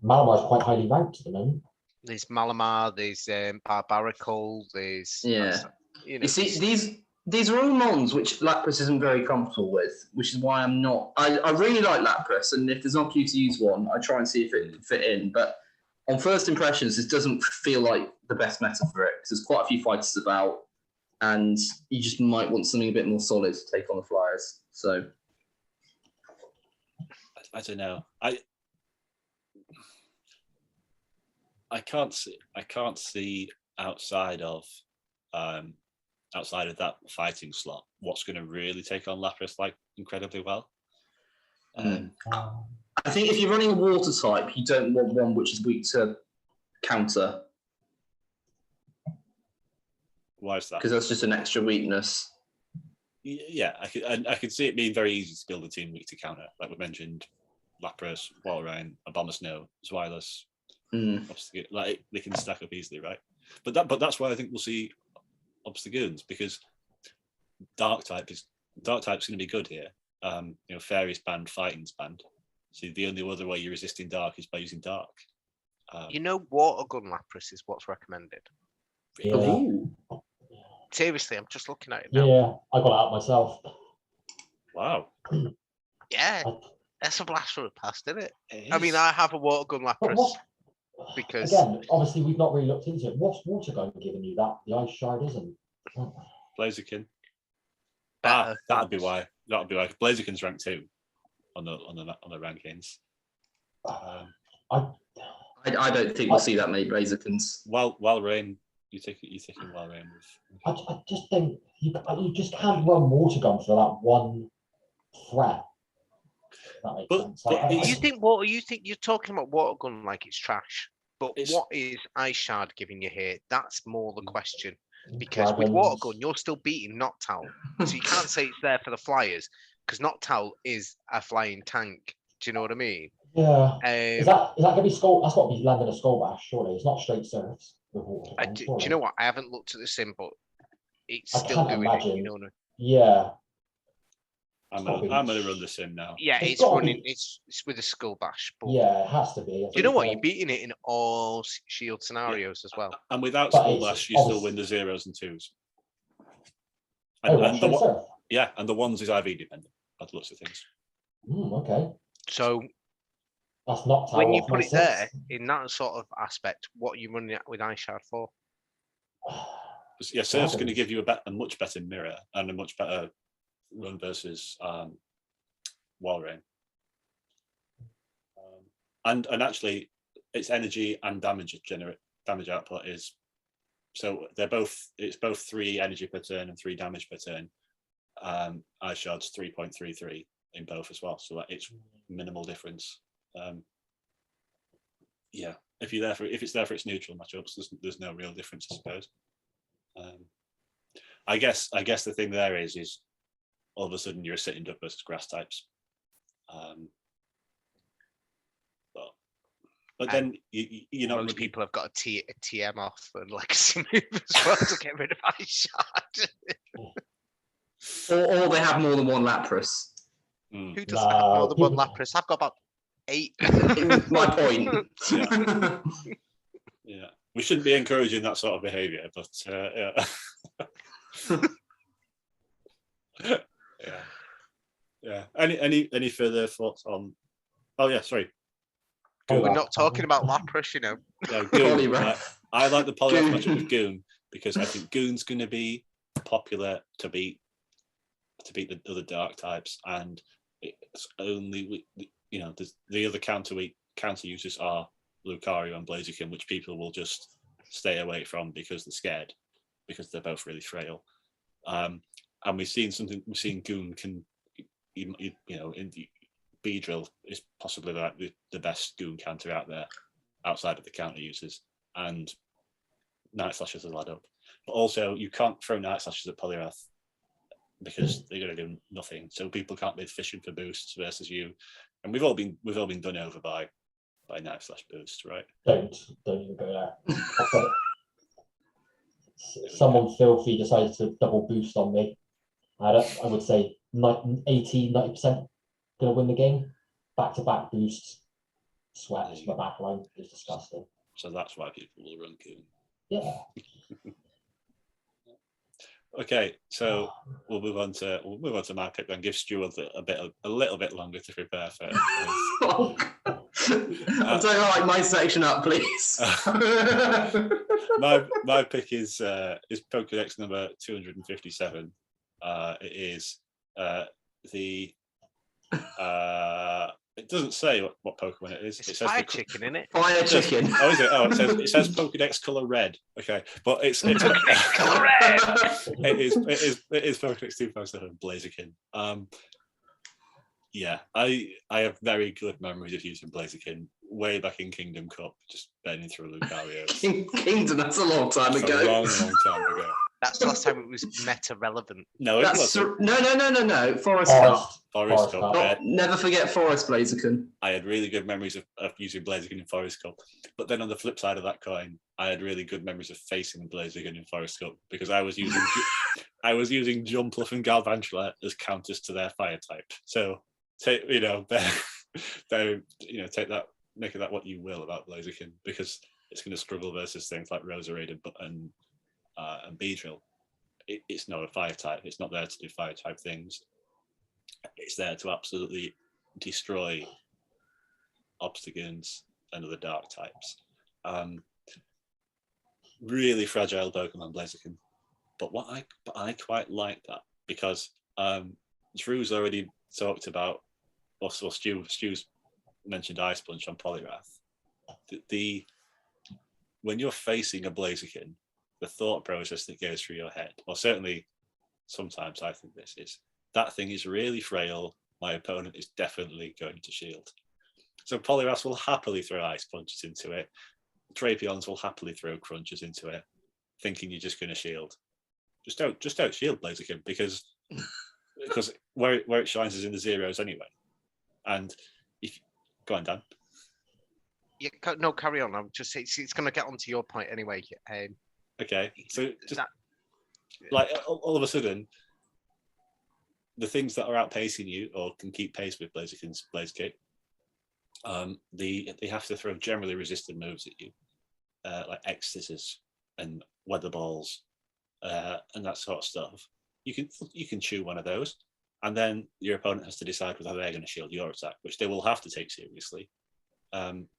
Malamar is quite highly ranked at the moment. There's Malamar, there's Barbarical, there's You see, these are all mons which Lapras isn't very comfortable with, which is why I'm not. I really like Lapras, and if there's an opportunity to use one, I try and see if it can fit in. But on first impressions, this doesn't feel like the best meta for it, because there's quite a few fighters about, and you just might want something a bit more solid to take on the Flyers. So I don't know. I can't see outside of that fighting slot what's going to really take on Lapras like incredibly well. I think if you're running a water type, you don't want one which is weak to counter. Why is that? Because that's just an extra weakness. Yeah, I could see it being very easy to build a team weak to counter, like we mentioned. Lapras, Walrein, Abomasnow, Zweilous. Like they can stack up easily, right? But that's why I think we'll see Obstagoons, because Dark type's going to be good here. Fairy's banned, Fighting's banned. So the only other way you're resisting Dark is by using Dark. Water Gun Lapras is what's recommended. Yeah. Seriously, I'm just looking at it now. Yeah, I got it out myself. Wow. Yeah, that's a blast from the past, isn't it? I mean, I have a Water Gun Lapras. Because again, obviously we've not really looked into it. What's Water Gun giving you that? The Ice Shard isn't. Blaziken. That'll be why. Blaziken's ranked 2 on the rankings. I don't think we'll see that many Blazikens. Walrein, you taking Walrein with. I just think you just can't run Water Gun for that one threat. That makes sense. You think you're talking about Water Gun like it's trash, but what is Ice Shard giving you here? That's more the question. Because with Water Gun, you're still beating Noctowl. So you can't say it's there for the flyers, because Noctowl is a flying tank. Do you know what I mean? Yeah. Is that going to be Skull? That's got to be landing a Skull Bash, surely. It's not straight surfs with water gun, do you know what? I haven't looked at the sim, but it's I still can't doing imagine. it. You know what I mean? Yeah. I'm gonna run the sim now. Yeah, it's running. It's with a Skull Bash. But yeah, it has to be. Do you know what? You're beating it in all shield scenarios as well. And without Skull Bash, you still win the 0s and 2s. And the 1s is IV dependent. That looks of things. Okay. So that's not when you put it there in that sort of aspect, what are you running at with Ice Shard for? Yeah, Surf's going to give you a much better mirror and a much better run versus Walrein. And actually, its energy and damage output is so it's both 3 energy per turn and 3 damage per turn. Ice Shard's 3.33 in both as well, so that it's minimal difference. Yeah, if it's there for its neutral matchups, there's no real difference, I suppose. I guess the thing there is all of a sudden you're a sitting duck versus grass types. But then you know, most people have got a TM off and legacy move as well to get rid of Ice Shard. or they have more than one Lapras. Who doesn't have more than one Lapras? I've got about 8. My point. Yeah, we shouldn't be encouraging that sort of behaviour, but yeah. Yeah. Any further thoughts on? Oh yeah, sorry. We're not talking about Lapras, you know. Yeah, Goon. I like the Poliwrath matchup with Goon because I think Goon's going to be popular to beat the other dark types, and it's only the other counter users are Lucario and Blaziken, which people will just stay away from because they're scared, because they're both really frail. And we've seen Goon can, in the Beedrill is possibly like the best Goon counter out there, outside of the counter users, and Night Slashes are led up. But also, you can't throw Night Slashes at Poliwrath because they're going to do nothing. So people can't be fishing for boosts versus you, and we've all been done over by Night Slash boost, right? Don't even go there. Someone filthy decided to double boost on me. I would say 80-90% going to win the game. Back-to-back boosts. Sweat my back line is disgusting. So that's why people will run Goon. Yeah. Okay, so we'll move on to my pick then. Give Stu a little bit longer to prepare for it. I'll tell you like my section up, please. my pick is Pokédex number 257. It is it doesn't say what Pokemon it is. It says Fire Chicken, isn't it? Fire Chicken. Oh, is it? Oh, it says Pokédex color red. Okay, but it's Pokédex color red. it is Pokédex 2007 Blaziken. Yeah, I have very good memories of using Blaziken way back in Kingdom Cup, just burning through Lucario. Kingdom, that's a long time ago. A long time ago. That's the last time it was meta relevant. No, it wasn't. No. Forest Cup. Forest Cup. Never forget Forest Blaziken. I had really good memories of using Blaziken in Forest Cup. But then on the flip side of that coin, I had really good memories of facing Blaziken in Forest Cup because I was using Jumpluff and Galvantula as counters to their fire type. So take that, make of that what you will about Blaziken, because it's going to struggle versus things like Roserade and Beedrill. It's not a fire type. It's not there to do fire type things. It's there to absolutely destroy Obstacles and other dark types. Really fragile Pokemon Blaziken, but I quite like that because Drew's already talked about. Also, Stu's mentioned Ice Punch on Poliwrath. When you're facing a Blaziken, the thought process that goes through your head, or certainly sometimes I think this is, that thing is really frail. My opponent is definitely going to shield. So Poliwrath will happily throw Ice Punches into it. Drapions will happily throw Crunches into it. thinking you're just going to shield. Just don't shield Blaziken because where it shines is in the zeros anyway. And if go on, Dan. Yeah, no, carry on. I'm just it's going to get onto your point anyway. Okay, so just like all of a sudden, the things that are outpacing you or can keep pace with Blaziken's Blaze Kick, they have to throw generally resisted moves at you, like X scissors and weather balls, and that sort of stuff. You can chew one of those, and then your opponent has to decide whether they're going to shield your attack, which they will have to take seriously,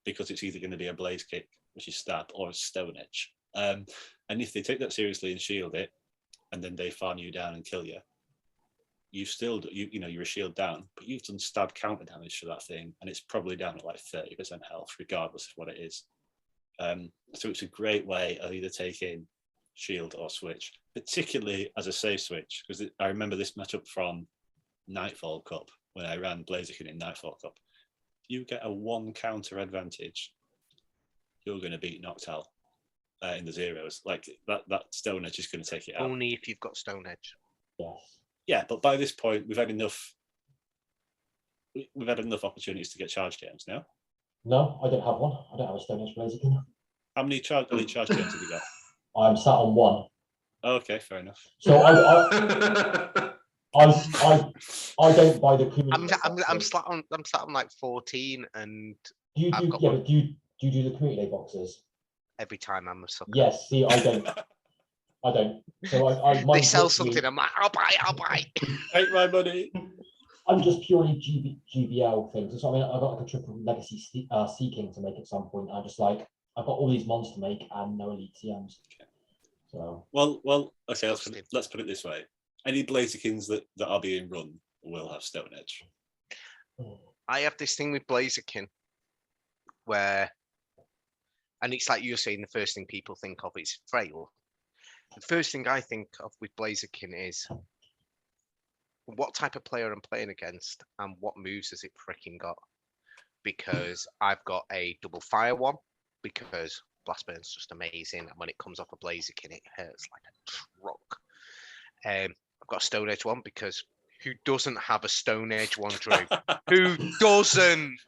because it's either going to be a Blaze Kick, which is stab, or a Stone Edge. And if they take that seriously and shield it, and then they farm you down and kill you, you're a shield down, but you've done stab counter damage to that thing, and it's probably down at like 30% health, regardless of what it is. So it's a great way of either taking shield or switch, particularly as a safe switch, because I remember this matchup from Nightfall Cup when I ran Blaziken in Nightfall Cup. You get a 1 counter advantage, you're going to beat Noctowl in the zeros. Like that Stone Edge is going to take it out. Only if you've got Stone Edge. Yes. Yeah, but by this point, we've had enough opportunities to get charge games now. No, I don't have one. I don't have a Stone Edge Blaziken. How many elite charge games have you got? I'm sat on 1. Okay, fair enough. So I don't buy the community. I'm sat on like 14, and do you do the community day boxes? Every time I'm a sucker. Yes. See, I don't. So they sell something. I'm like, I'll buy. Take my money. I'm just purely GBL things. So I mean, I got like a triple legacy seeking to make at some point. I'm just like, I've got all these mods to make and no elite TMs. Okay. So well, okay. Let's put it this way: any Blazikens that are being run will have Stone Edge. I have this thing with Blaziken where, and it's like you're saying, the first thing people think of is frail. The first thing I think of with Blaziken is what type of player I'm playing against and what moves has it freaking got. Because I've got a double fire one, because Blast Burn's just amazing, and when it comes off a Blaziken, it hurts like a truck. I've got a Stone Edge one, because who doesn't have a Stone Edge one, Drew? Who doesn't?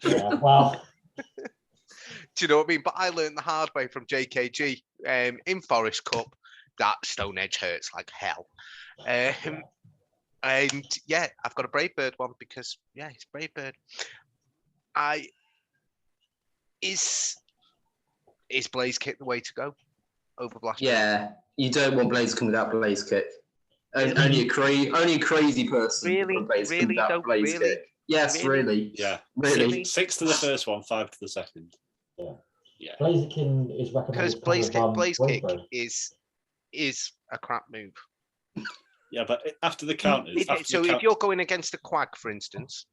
yeah, well. Do you know what I mean? But I learned the hard way from JKG in Forest Cup that Stone Edge hurts like hell. And yeah, I've got a Brave Bird one because it's Brave Bird. Is Blaze Kick the way to go over Blast Bird? Yeah, you don't want Blaziken without Blaze Kick. Only a crazy person without Blaze Kick. Yes, really. Yeah. Really. 6 to the first one, 5 to the second. Yeah. Blaziken is recommended because Blaze Kick is a crap move. Yeah, but after the counters. If you're going against a Quag, for instance,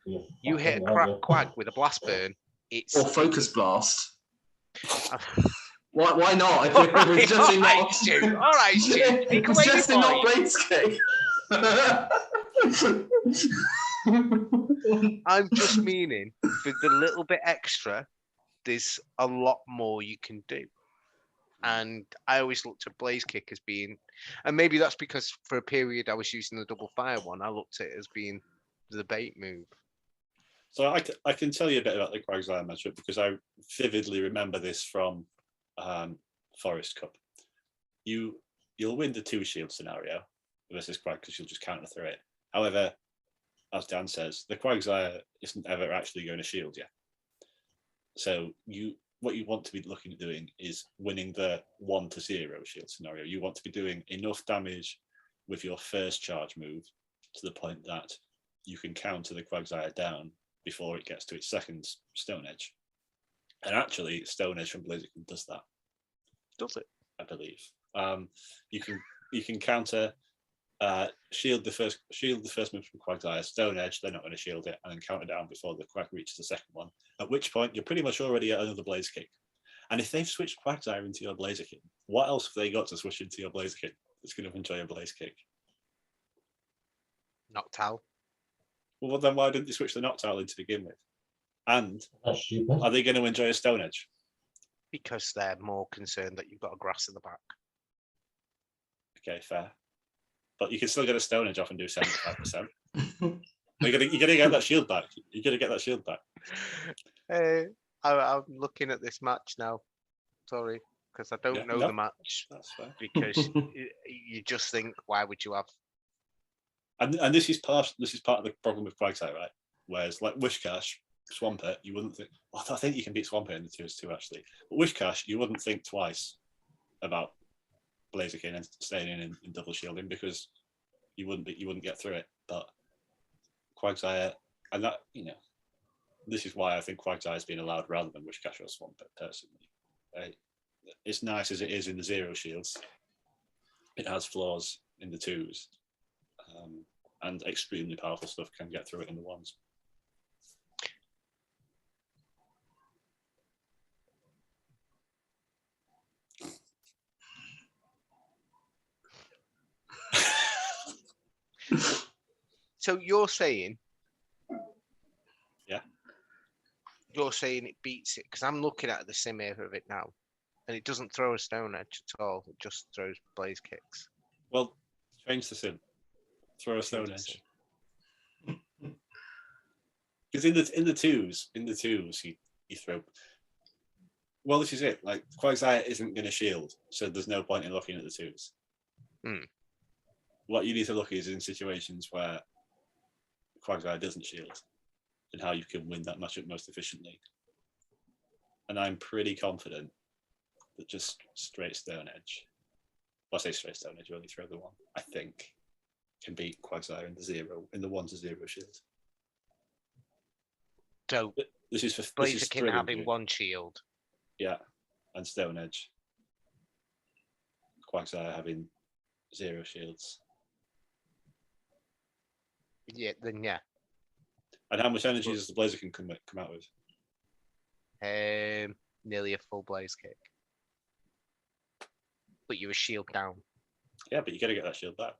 you hit a Quag with a Blast Burn. Or Focus Blast. Why not? It's just not. Stu. All right, Stu. It's just not Blaze Kick. I'm just meaning, with the little bit extra, there's a lot more you can do. And I always looked at Blaze Kick as being, and maybe that's because for a period I was using the double fire one. I looked at it as being the bait move. So I can tell you a bit about the Quagsire matchup because I vividly remember this from Forest Cup. You'll win the 2 shield scenario versus Quag because you'll just counter through it. However, as Dan says, the Quagsire isn't ever actually going to shield you. So what you want to be looking at doing is winning the 1 to 0 shield scenario. You want to be doing enough damage with your first charge move to the point that you can counter the Quagsire down before it gets to its second Stone Edge. And actually, Stone Edge from Blaziken does that. Does it? I believe. You can counter shield the first move from Quagsire, Stone Edge, they're not going to shield it, and then counter down before the Quag reaches the second one. At which point you're pretty much already at another Blaze Kick. And if they've switched Quagsire into your Blaziken, what else have they got to switch into your Blaziken that's going to enjoy a Blaze Kick? Noctowl. Well, then why didn't they switch the Noctowl in to begin with? And are they going to enjoy a Stone Edge? Because they're more concerned that you've got a grass in the back. Okay, fair. But you can still get a Stone Edge off and do 75%. You're gonna get that shield back. You're gonna get that shield back. I'm looking at this match now. Sorry, because I don't know the match. That's fair. Because you just think, why would you have? And this is part of the problem with Quagsire, right? Whereas like Wishcash, Swampert, you wouldn't think. Well, I think you can beat Swampert in the 2s too, actually. But Wishcash, you wouldn't think twice about Blaziken and staying in double shielding because you wouldn't get through it. But Quagsire, and that, you know, this is why I think Quagsire has been allowed rather than Wishcash or Swampert personally. It's nice as it is in the 0 shields. It has flaws in the 2s, and extremely powerful stuff can get through it in the 1s. So you're saying, yeah, you're saying it beats it, because I'm looking at the sim here of it now, and it doesn't throw a Stone Edge at all. It just throws Blaze Kicks. Well, change the sim. Throw a Stone Edge. Because in the 2s, you throw. Well, this is it. Like Quagsire isn't going to shield, so there's no point in looking at the 2s. What you need to look is in situations where Quagsire doesn't shield, and how you can win that matchup most efficiently. And I'm pretty confident that just straight Stone Edge, well, I say straight Stone Edge, you only throw the 1, I think, can beat Quagsire in the 1 to 0 shield. So this is for Blaziken having 1 shield. Yeah, and Stone Edge. Quagsire having 0 shields. Yeah, then yeah. And how much energy does the Blaziken come out with? Nearly a full Blaze Kick. But you're a shield down. Yeah, but you got to get that shield back.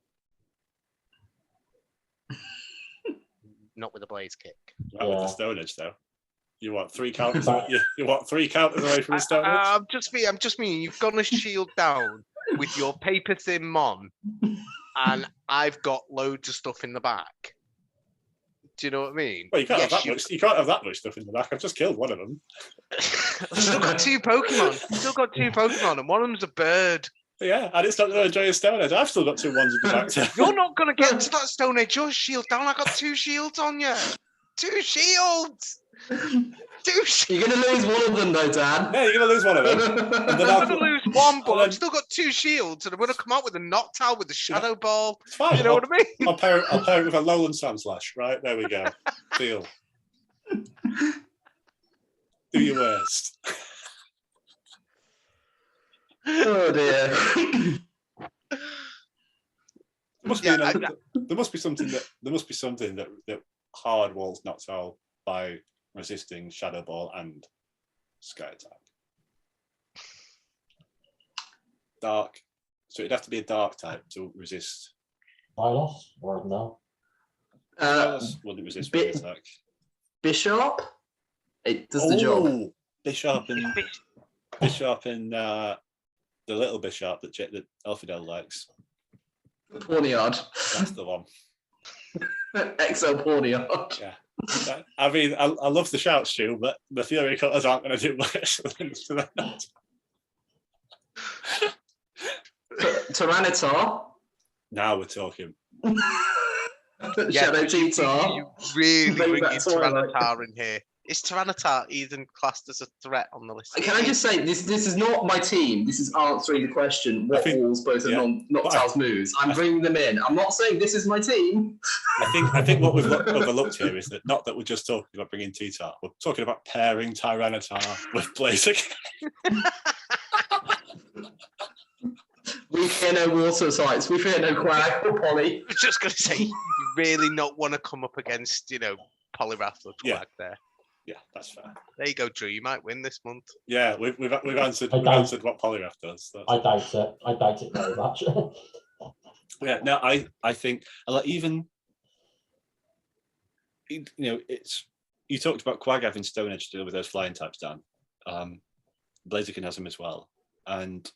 Not with a Blaze Kick. Not with the Stone Edge, though. You want 3 counters? you want 3 counters away from the Stone Edge? I'm just meaning you've gone a shield down with your paper thin Mon, and I've got loads of stuff in the back. Do you know what I mean? Well, you can't have that much. You can't have that much stuff in the back. I've just killed one of them. I've still got 2 Pokemon. And one of them's a bird. Yeah, and it's not going to enjoy a Stone Edge. I've still got 2 ones in the back. Too. You're not going to get to that Stone Edge. You're shield down. I got 2 shields on you. 2 shields. 2 shields. You're going to lose one of them, though, Dan. Yeah, you're going to lose one of them. I'm going to lose one, but I've still got 2 shields, and I'm going to come out with a Noctowl with a Shadow Ball. It's fine. You know what I mean? I'll pair it with a Lowland Sandslash. Right, there we go. Deal. Do your worst. Oh dear. There must be something that hard walls Noctowl by resisting Shadow Ball and Sky Attack. Dark. So it'd have to be a dark type to resist. Milos or no? Wouldn't resist Sky Attack. Bishop? It does the job. Bishop and the little Bishop that Elfidel likes. Pawniard. That's the one. XL Pawniard. Yeah. I mean, I love the shout, Stu, but the Fury Cutters aren't going to do much to that. Tyranitar. Now we're talking. Shadow Cheetar. You really bring in Tyranitar in here. Is Tyranitar even classed as a threat on the list? Can I just say, this is not my team. This is answering the question, what walls both of Noctowl's moves. I'm bringing them in. I'm not saying this is my team. I think what we've overlooked here is that not that we're just talking about bringing T-Tar, we're talking about pairing Tyranitar with Blaziken. We fear no water sites. We fear no Quag or Poly. I was just going to say, you really not want to come up against, Poliwrath or Quag there. Yeah, that's fair. There you go, Drew. You might win this month. Yeah, we've answered what Poliwrath does. I doubt it. I doubt it very much. Yeah, no, I think even it's you talked about Quag having Stone Edge to deal with those flying types, Dan. Blaziken has them as well, and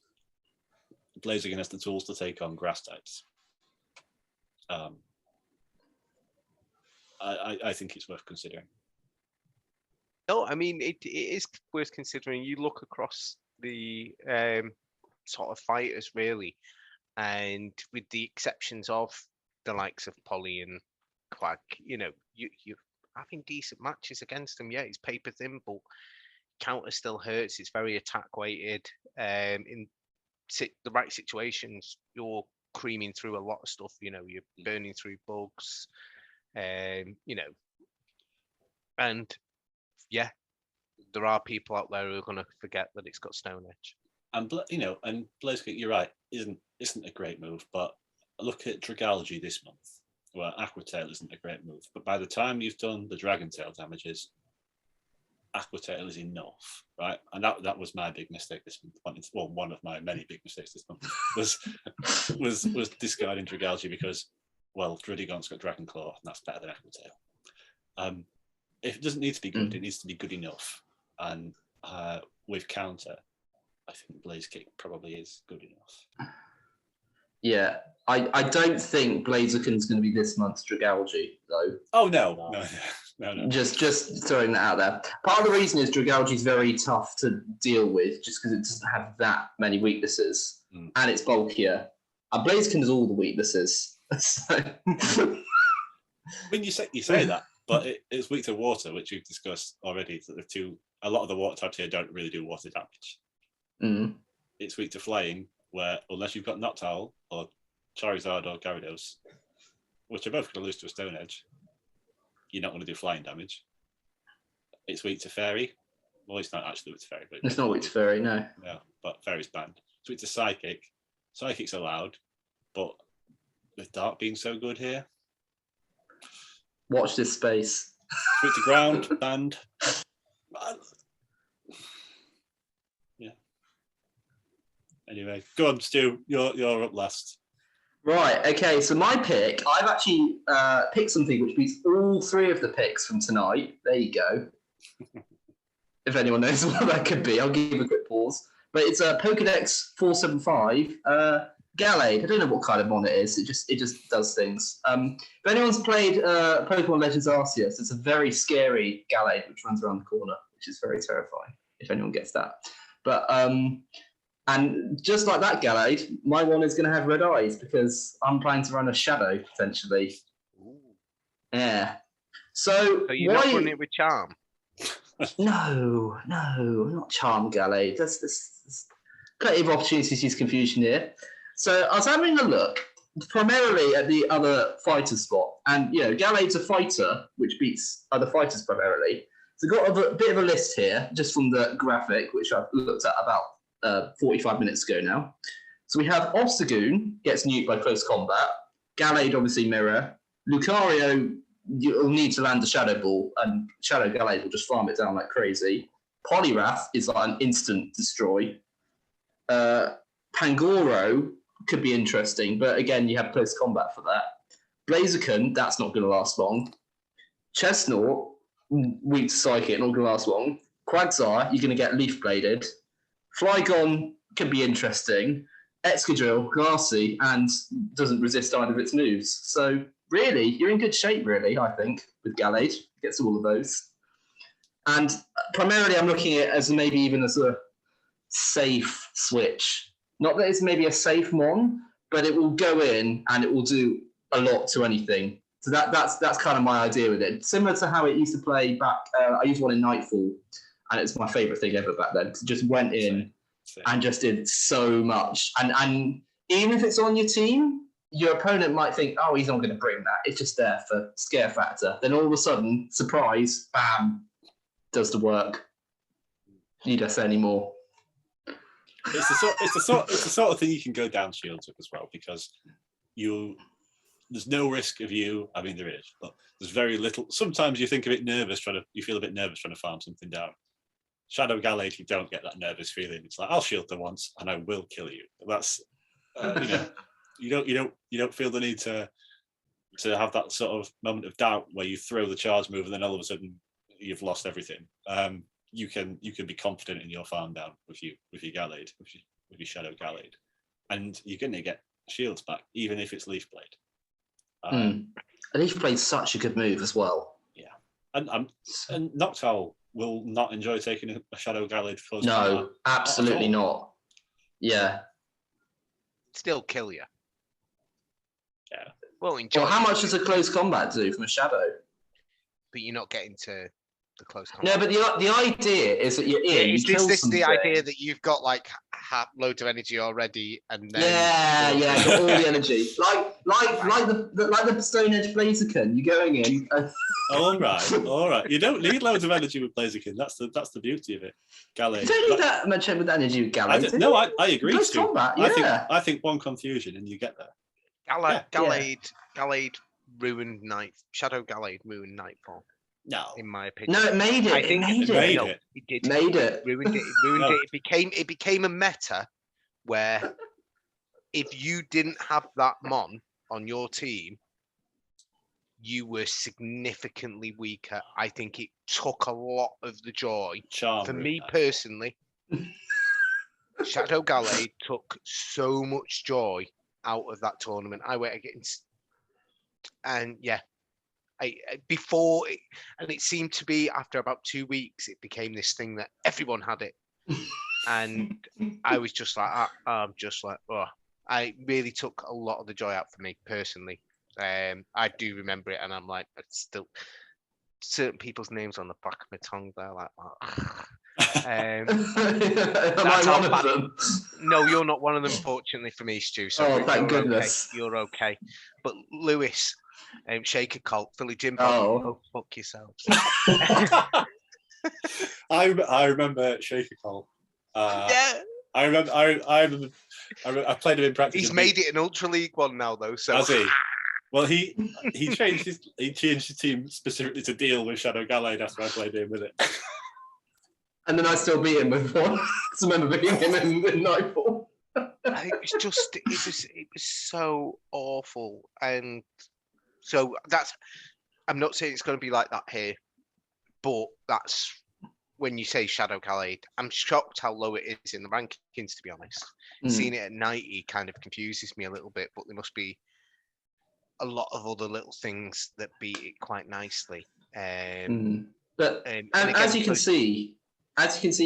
Blaziken has the tools to take on grass types. I think it's worth considering. No, I mean it is worth considering. You look across the sort of fighters really, and with the exceptions of the likes of Polly and Quag, you having decent matches against them. Yeah, it's paper thin, but counter still hurts. It's very attack weighted. In the right situations, you're creaming through a lot of stuff. You're burning through bugs. And yeah, there are people out there who are going to forget that it's got Stone Edge. And and Blaziken, you're right, isn't a great move. But look at Dragology this month, where Aqua Tail isn't a great move. But by the time you've done the Dragon Tail damages, Aqua Tail is enough, right? And that was my big mistake this month. Well, one of my many big mistakes this month was discarding Dragology because, well, Druddigaunt's got Dragon Claw, and that's better than Aqua Tail. If it doesn't need to be good, it needs to be good enough. And with counter, I think Blaze Kick probably is good enough. Yeah, I don't think Blaziken's going to be this month's Dragology, though. Oh, no. Just throwing that out there. Part of the reason is Dragology is very tough to deal with, just because it doesn't have that many weaknesses, and it's bulkier. And Blaziken has all the weaknesses. So... I mean, you say that, but it's weak to water, which you've discussed already. That a lot of the water types here don't really do water damage. It's weak to flying, where unless you've got Noctowl or Charizard or Gyarados, which are both going to lose to a Stone Edge, you're not going to do flying damage. It's weak to Fairy. Well, it's not actually weak to Fairy, but it's not weak to Fairy, no. No, but Fairy's banned. It's weak to Psychic. Psychic's allowed, but with Dark being so good here, watch this space. Weak to Ground, banned. Yeah. Anyway, go on, Stu. You're up last. Right. Okay. So my pick, I've actually picked something which beats all three of the picks from tonight. There you go. If anyone knows what that could be, I'll give a quick pause. But it's a Pokédex 475 Gallade. I don't know what kind of mon it is. It just does things. If anyone's played Pokemon Legends Arceus, it's a very scary Gallade which runs around the corner, which is very terrifying. If anyone gets that, but and just like that Gallade, my one is going to have red eyes because I'm planning to run a Shadow potentially. Ooh. Yeah. So you're not running it with Charm? No, not Charm Gallade. There's plenty of opportunities to use confusion here. So I was having a look primarily at the other fighter spot, and Gallade's a fighter which beats other fighters primarily. So I've got a bit of a list here just from the graphic which I've looked at about 45 minutes ago now. So we have Obstagoon gets nuked by close combat. Gallade obviously mirror. Lucario, you'll need to land a Shadow Ball, and Shadow Gallade will just farm it down like crazy. Poliwrath is like an instant destroy. Pangoro could be interesting, but again, you have close combat for that. Blaziken, that's not going to last long. Chestnut, weak to Psychic, not going to last long. Quagsire, you're going to get Leaf Bladed. Flygon could be interesting. Excadrill, glassy, and doesn't resist either of its moves. So really, you're in good shape, really, I think, with Gallade. Gets all of those. And primarily, I'm looking at it as maybe even as a safe switch. Not that it's maybe a safe mon, but it will go in and it will do a lot to anything. So that's kind of my idea with it. Similar to how it used to play back. I used one in Nightfall, and it's my favourite thing ever back then. It just went in and just did so much. And even if it's on your team, your opponent might think, oh, he's not going to bring that. It's just there for scare factor. Then all of a sudden, surprise, bam, does the work. Need I say any more? It's the sort of thing you can go down shields with as well, because there's no risk of you. I mean, there is, but there's very little. Sometimes you feel a bit nervous trying to farm something down. Shadow Gallade, you don't get that nervous feeling. It's like, I'll shield them once and I will kill you. That's you don't feel the need to have that sort of moment of doubt where you throw the charge move and then all of a sudden you've lost everything. you can be confident in your farm down with your Gallade, with your Shadow Gallade, and you're going to get shields back, even if it's Leaf Blade. Leaf Blade's such a good move as well. Yeah, and Noctowl will not enjoy taking a Shadow Gallade close. No, absolutely not. Yeah. Still kill you. Yeah. Well, enjoy. Well, how much does a close combat do from a Shadow? But you're not getting to the close combat. No, but the idea is that you're in. Is this something. the idea that you've got like loads of energy already, and then got all the energy, like the Stone Edge Blaziken. You're going in. all right. You don't need loads of energy with Blaziken. That's the beauty of it. Gallade. You don't need that much with energy with Gallade. I agree. Close combat, yeah. I think one confusion and you get there. Gallade ruined Shadow Gallade ruined Nightfall. No, in my opinion. No, it made it. I think it made it. It did. Made it. Ruined it. It ruined it. It became a meta where if you didn't have that Mon on your team, you were significantly weaker. I think it took a lot of the joy. For me personally, Shadow Gallade took so much joy out of that tournament. I went against, and yeah. It seemed to be after about 2 weeks, it became this thing that everyone had it, and I was just like, I really took a lot of the joy out for me personally. I do remember it, and I'm like, it's still certain people's names on the back of my tongue. They're like, am I one of them? No, you're not one of them, fortunately for me, Stu. So thank goodness. Okay. You're okay. But Lewis, Shaker Colt, Philly Jimbo, go fuck yourselves. I remember Shaker Colt. Yeah. I remember. I played him in practice. He's made it an Ultra League one now, though. So has he? Well, he changed his team specifically to deal with Shadow Gallade after I played him with it. And then I still beat him with one. I remember beating him in Nightfall. It was so awful, and so I'm not saying it's going to be like that here, but that's when you say Shadow Gallade. I'm shocked how low it is in the rankings, to be honest. Seeing it at 90 kind of confuses me a little bit, but there must be a lot of other little things that beat it quite nicely. But as you can see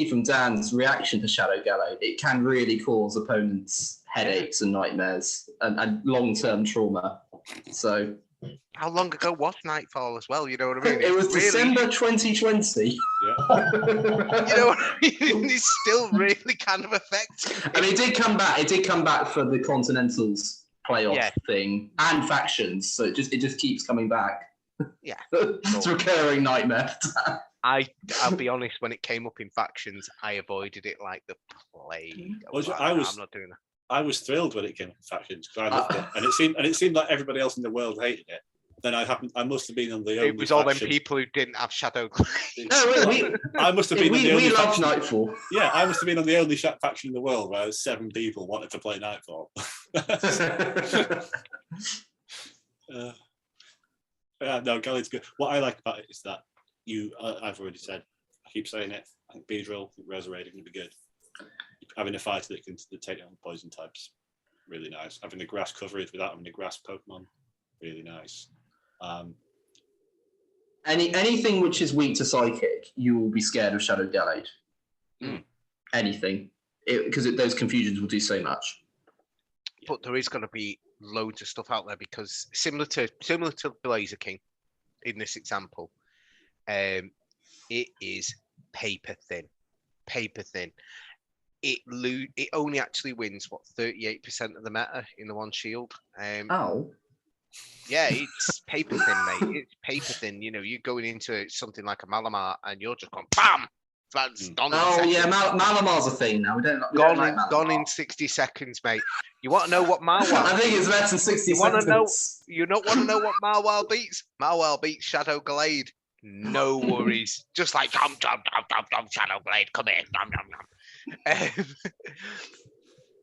from Dan's reaction to Shadow Gallade, it can really cause opponents headaches and nightmares and long-term trauma. So, how long ago was Nightfall as well? You know what I mean? It was really... December 2020. Yeah. You know what I mean? It's still really kind of affecting. And it did come back. It did come back for the Continentals playoff thing and factions. So it just keeps coming back. Yeah, it's a recurring nightmare. I'll be honest. When it came up in factions, I avoided it like the plague. I'm not doing that. I was thrilled when it came up in factions because I loved it, and it seemed like everybody else in the world hated it. Then I must have been on the only. It was all them people who didn't have Shadow Gallade. No, I must have been on the only. We loved Nightfall. Yeah, I must have been on the only faction in the world where 7 people wanted to play Nightfall. No, Gallade's good. What I like about it is that I've already said, I keep saying it, I think Beedrill, Resurrecting would be good. Having a fighter that can take down poison types, really nice. Having the grass coverage without having the grass Pokemon, really nice. Anything which is weak to Psychic, you will be scared of Shadow Gallade. Anything. Because those confusions will do so much. But there is going to be loads of stuff out there because similar to Blaziken in this example, it is paper thin. It only actually wins 38% of the meta in the one shield. Yeah, it's paper thin, mate. It's paper thin. You know, you're going into something like a Malamar and you're just going BAM. That's gone. Malamar's a thing now. We don't like Malamar. Gone in 60 seconds, mate. You want to know what Marwell? I think it's less than 60 seconds. You don't want to know what Marwell beats? Marwell beats Shadow Gallade. No worries. Just like Shadow Gallade, come in.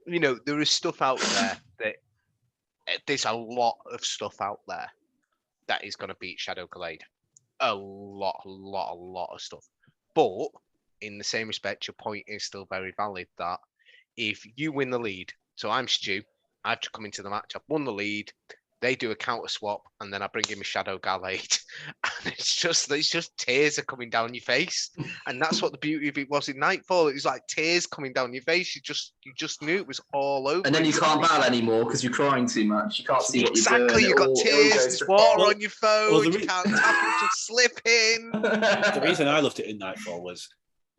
You know, there is stuff out there that there's a lot of stuff out there that is going to beat Shadow Gallade. A lot of stuff. But in the same respect, your point is still very valid that if you win the lead, so I'm Stu, I've come into the match, I've won the lead, they do a counter swap, and then I bring in my Shadow Gallade, and it's just tears are coming down your face, and that's what the beauty of it was in Nightfall. It was like tears coming down your face. You just knew it was all over. And then you can't battle anymore because you're crying too much. You can't see what you're doing. Exactly, you've got tears, water on your phone. You can't tap it, just slip in. The reason I loved it in Nightfall was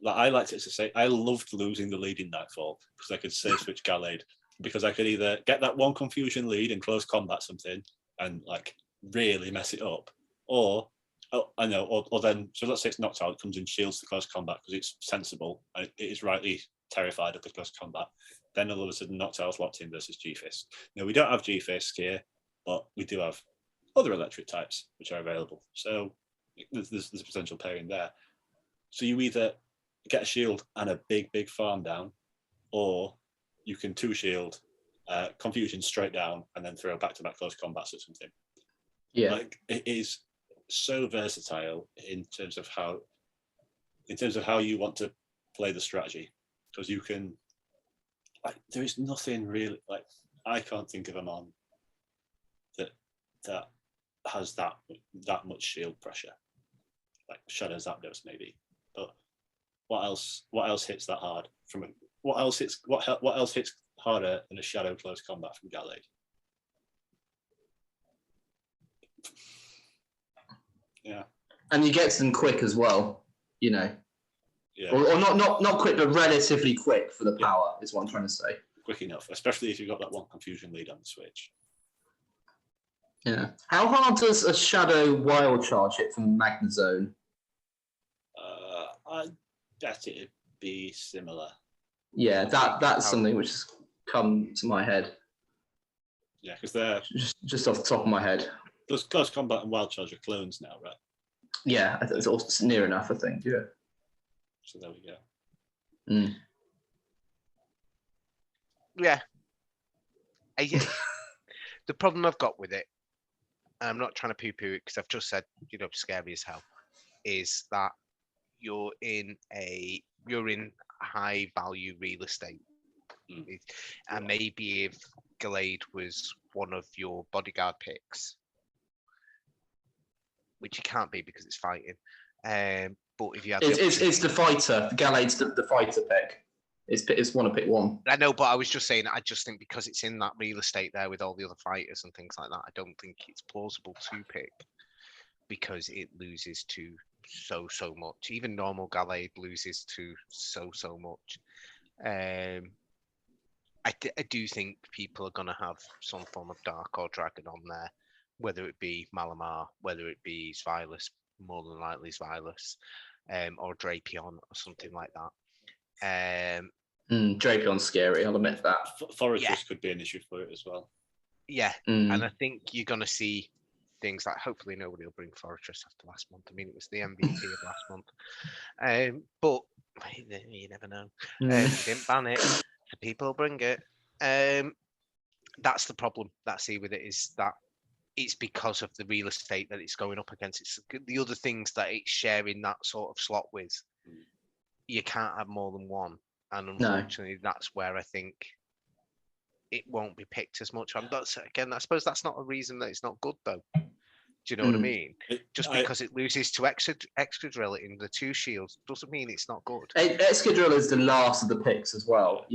that I liked it to say I loved losing the lead in Nightfall because I could save switch Gallade. Because I could either get that one confusion lead in close combat something and like really mess it up, or then so let's say it's knocked out, it comes in shields to close combat because it's sensible and it is rightly terrified of the close combat. Then all of a sudden knocked out locked in versus G-Fisk. Now we don't have G-Fisk here, but we do have other electric types which are available. So there's a potential pairing there. So you either get a shield and a big farm down, or you can two shield, confusion straight down, and then throw back-to-back close combats or something. Yeah, like it is so versatile in terms of how you want to play the strategy, because you can. Like, there is nothing really like I can't think of a mon that has that much shield pressure. Like Shadow Zapdos maybe, but what else hits that hard from a? What else hits harder than a Shadow close combat from Gallade? Yeah, and you get to them quick as well. You know, yeah, or not quick, but relatively quick for the power is what I'm trying to say. Quick enough, especially if you've got that one confusion lead on the switch. Yeah. How hard does a Shadow Wild Charge hit from Magnezone? I bet it'd be similar. Yeah, that's something which has come to my head. Yeah, because they're just off the top of my head. Those close combat and wild charge are clones now, right? Yeah, it's also near enough, I think. Yeah. So there we go. Mm. Yeah. The problem I've got with it, and I'm not trying to poo-poo it because I've just said, scary as hell, is that you're in high value real estate. And maybe if Gallade was one of your bodyguard picks, which it can't be because it's fighting. But if you had it's the fighter. Gallade's the fighter pick. It's want to pick one. I know, but I was just saying, I just think because it's in that real estate there with all the other fighters and things like that, I don't think it's plausible to pick because it loses to so much. Even normal Gallade loses to so much. I do think people are going to have some form of Dark or Dragon on there, whether it be Malamar, whether it be Svilus, more than likely Svilus, or Drapion or something like that. Drapion's scary, I'll admit that. Forretress could be an issue for it as well. Yeah, and I think you're going to see things like, hopefully nobody will bring Forretress after last month. I mean, it was the MVP of last month. But you never know. You didn't ban it, so people bring it. That's the problem that I see with it, is that it's because of the real estate that it's going up against. It's the other things that it's sharing that sort of slot with. You can't have more than one. And unfortunately, that's where I think it won't be picked as much. Again, I suppose that's not a reason that it's not good, though. Do you know what I mean? Just because it loses to Excadrill in the two shields doesn't mean it's not good. Excadrill is the last of the picks as well.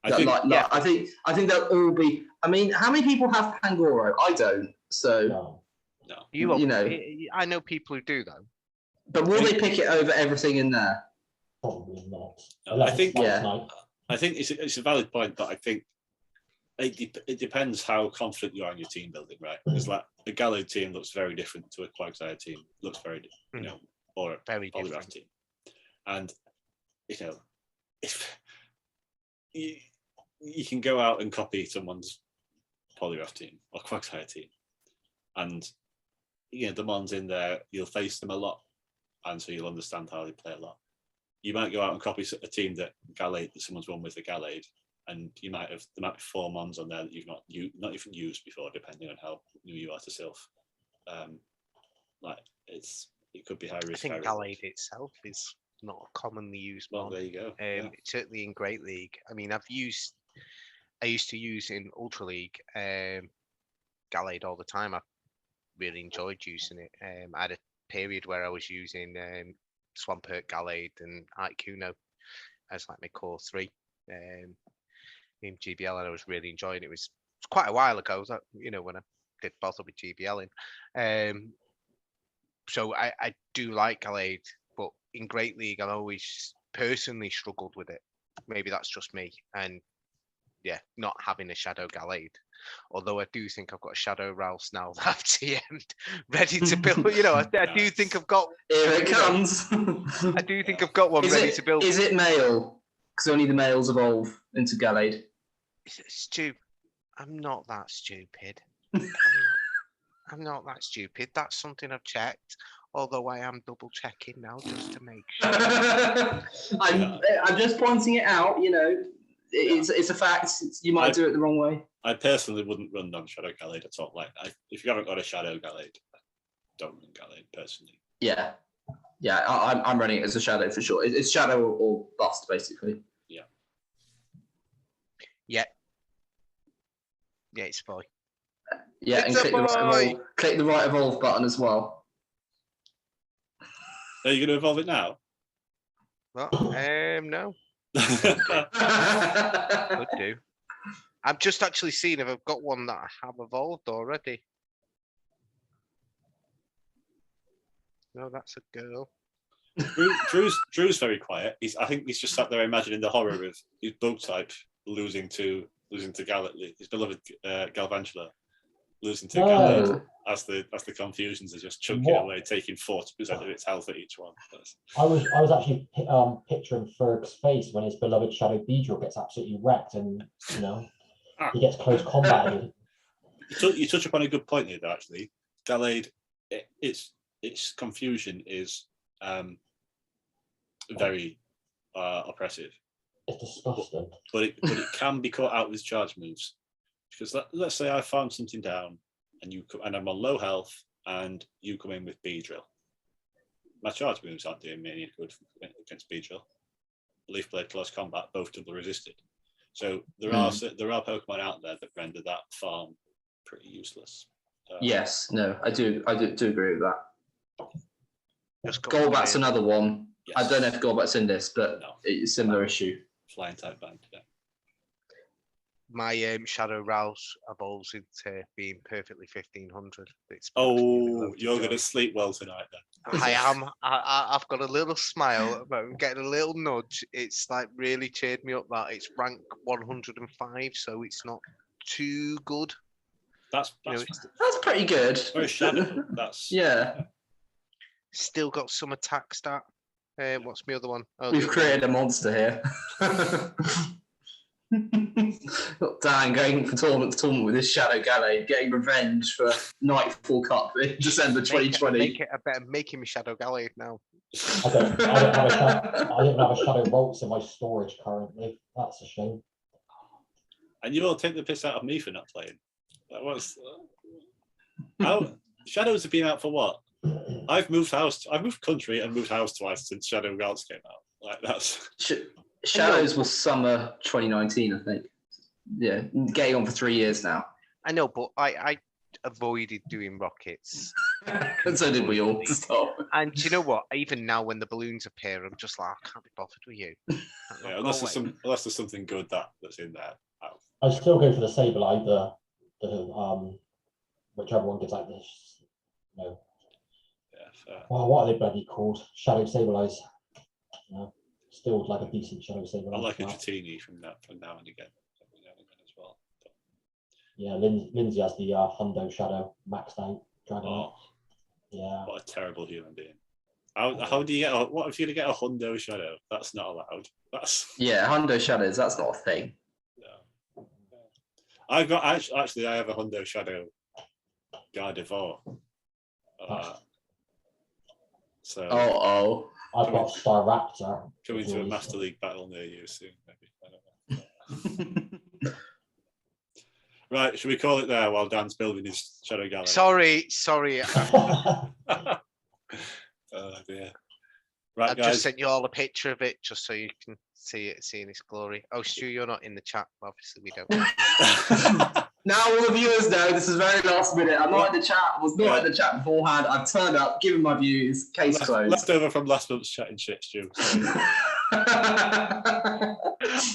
I think they'll all be. I mean, how many people have Pangoro? I don't. So no. I know people who do though. But will they pick it over everything in there? Probably not. I think it's a valid point, but I think it depends how confident you are in your team building, right? Because like a Gallade team looks very different to a Quagsire team. Looks very or a very Poliwrath team. And if you can go out and copy someone's Poliwrath team or Quagsire team, and the mons in there, you'll face them a lot, and so you'll understand how they play a lot. You might go out and copy a team that someone's won with a Gallade, and there might be 4 mons on there that you've not even used before, depending on how new you are to Silph. It could be high risk. I think Gallade itself is not a commonly used Well, one. there you go. Certainly in Great League. I mean, I used to use in Ultra League Gallade all the time. I really enjoyed using it. I had a period where I was using Swampert, Gallade, and Articuno as like my core 3 in GBL, and I was really enjoying it. It was quite a while ago, when I did both of my GBL in. So I do like Gallade, but in Great League, I've always personally struggled with it. Maybe that's just me, and yeah, not having a Shadow Gallade. Although I do think I've got a Shadow Rouse now that I've TM'd, ready to build. I do think I've got. Here it comes. I do think I've got one ready to build. Is it male? Because only the males evolve into Gallade. Stupid. I'm not that stupid. I'm not that stupid. That's something I've checked. Although I am double checking now just to make sure. I'm just pointing it out. It's a fact. You might do it the wrong way. I personally wouldn't run non-Shadow Gallade at all. Like, if you haven't got a Shadow Gallade, don't run Gallade personally. Yeah, I'm running it as a Shadow for sure. It's Shadow or bust, basically. Yeah, it's a boy. Yeah, It's and click the right evolve button as well. Are you going to evolve it now? Well, no. Could do. I'm just actually seeing if I've got one that I have evolved already. No, that's a girl. Drew's very quiet. I think he's just sat there imagining the horror of his bug type losing to Gallade, his beloved Galvantula, losing to Gallade as the confusions are just chunking away, taking 40% of its health at each one. I was actually picturing Ferg's face when his beloved Shadow Beedrill gets absolutely wrecked, and he gets close combat. You touch upon a good point here, though. Actually, Gallade, its confusion is very oppressive. It's disgusting. But it can be caught out with charge moves. Because let's say I farm something down and I'm on low health and you come in with Beedrill. My charge moves aren't doing me any good against Beedrill. Leaf Blade, Close Combat, both double resisted. So there are Pokemon out there that render that farm pretty useless. Yes, no, I do agree with that. Golbat's another one. Yes. I don't know if Golbat's in this, but it's a similar issue. Flying type band, yeah. My Shadow Rouse evolves into being perfectly 1500. You're going to sleep well tonight then. I am. I've got a little smile, but I'm getting a little nudge. It's like really cheered me up that it's rank 105, so it's not too good. That's pretty good. For a Shadow, that's... Yeah. Still got some attack stat. What's my other one? We've created a monster here. Dan going from tournament to tournament with this Shadow Gallade, getting revenge for Nightfall Cup in December 2020. I better make him a Shadow Gallade now. I don't have a Shadow Bolts in my storage currently. That's a shame. And you all take the piss out of me for not playing. That was... Shadows have been out for what? I've moved country and moved house twice since Shadow Gallade came out. Like that's... Shadows was summer 2019, I think. Yeah, getting on for 3 years now. I know, but I avoided doing rockets. And so did we all to stop. And do you know what? Even now, when the balloons appear, I'm just like, I can't be bothered with you. Yeah, unless there's something good that's in there. I still go for the Sableye, the whichever one gives like this. No. Yeah. Well, what are they bloody called? Shadow Sableyes. Still like a decent Shadow Sableye. I like a Dratini from now and again as well. But... Yeah, Lindsay has the Hundo Shadow maxed out dragon. Oh, yeah. What a terrible human being. How do you get? What if you're gonna get a Hundo Shadow? That's not allowed. Hundo Shadows. That's not a thing. No. I've got actually. I have a Hundo Shadow Gardevoir. So. I've got Staraptor. Coming to a Master League battle near you soon, maybe. I don't know. Right, should we call it there while Dan's building his Shadow Gallade? Sorry. Oh dear. Right, I've guys. just sent you all a picture of it just so you can see it, see in its glory. Oh, Stu, you're not in the chat. Obviously, we don't. Now all the viewers know this is very last minute. I'm not in the chat. I was not in the chat beforehand. I've turned up, given my views. Case closed. Left over from last month's chatting shit, Stu.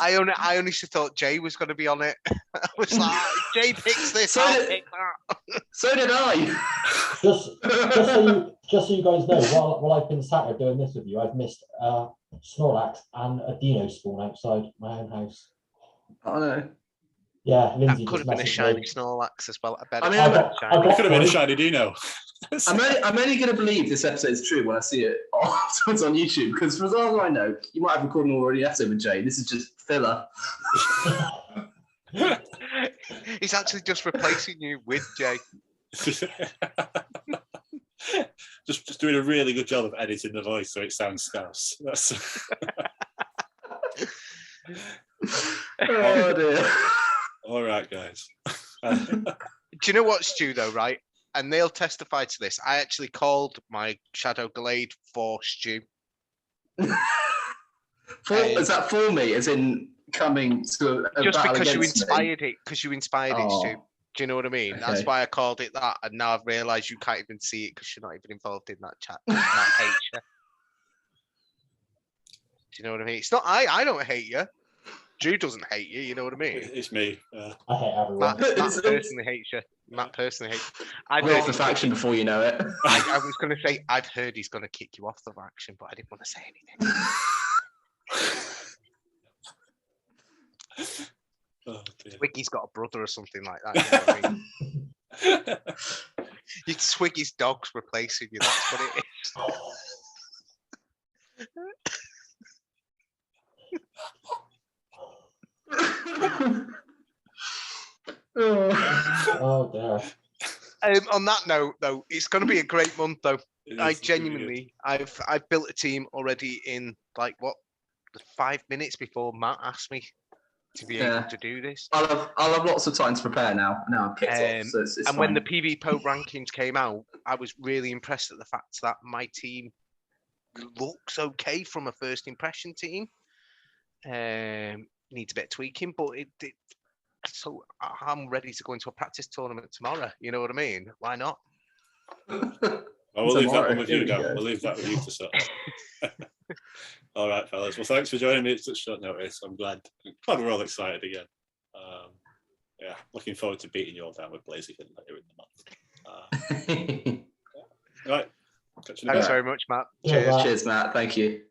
I honestly thought Jay was going to be on it. I was like, Jay picks this, I'll pick that. So did I. Just so you guys know, while I've been sat here doing this with you, I've missed Snorlax and a Dino spawn outside my own house. I know. Yeah, Lindsay That could have been a shiny Snorlax as well. I could have been a shiny Dino. I'm only going to believe this episode is true when I see it afterwards on YouTube, because for as far as I know, you might have recorded already episode with Jay. This is just filler. He's actually just replacing you with Jay. just doing a really good job of editing the voice so it sounds scouse. That's oh dear. All right, guys. Do you know what, Stu, though, right? And they'll testify to this. I actually called my Shadow Gallade for Stu. Is that for me? As in coming to a just battle because you against inspired me? it, because you inspired it, Stu. Do you know what I mean? Okay. That's why I called it that, and now I've realised you can't even see it because you're not even involved in that chat. Matt hates you. Do you know what I mean? It's not I don't hate you. Drew doesn't hate you. You know what I mean? It's me. I hate everyone. Matt personally hates you. Matt personally hates you. We're off the faction before you know it. I was going to say, I've heard he's going to kick you off the faction, but I didn't want to say anything. Oh, dear. Swiggy's got a brother or something like that. You know what I mean? Swiggy's dog's replacing you. That's what it is. Oh dear. On that note, though, it's going to be a great month, though. I genuinely, I've built a team already in like 5 minutes before Matt asked me to be able to do this. I'll have lots of time to prepare now. Now I've kicked off, so it's and fine. when the PvP rankings came out, I was really impressed at the fact that my team looks okay from a first impression team. Needs a bit of tweaking, but so I'm ready to go into a practice tournament tomorrow. You know what I mean? Why not? We'll leave that one with you, Gav. We'll leave that with you to sort out. All right, fellas. Well, thanks for joining me at such short notice. I'm glad we're all excited again. Yeah, looking forward to beating you all down with Blaziken later in the month. All right. Thanks very much, Matt. Cheers, Matt. Thank you.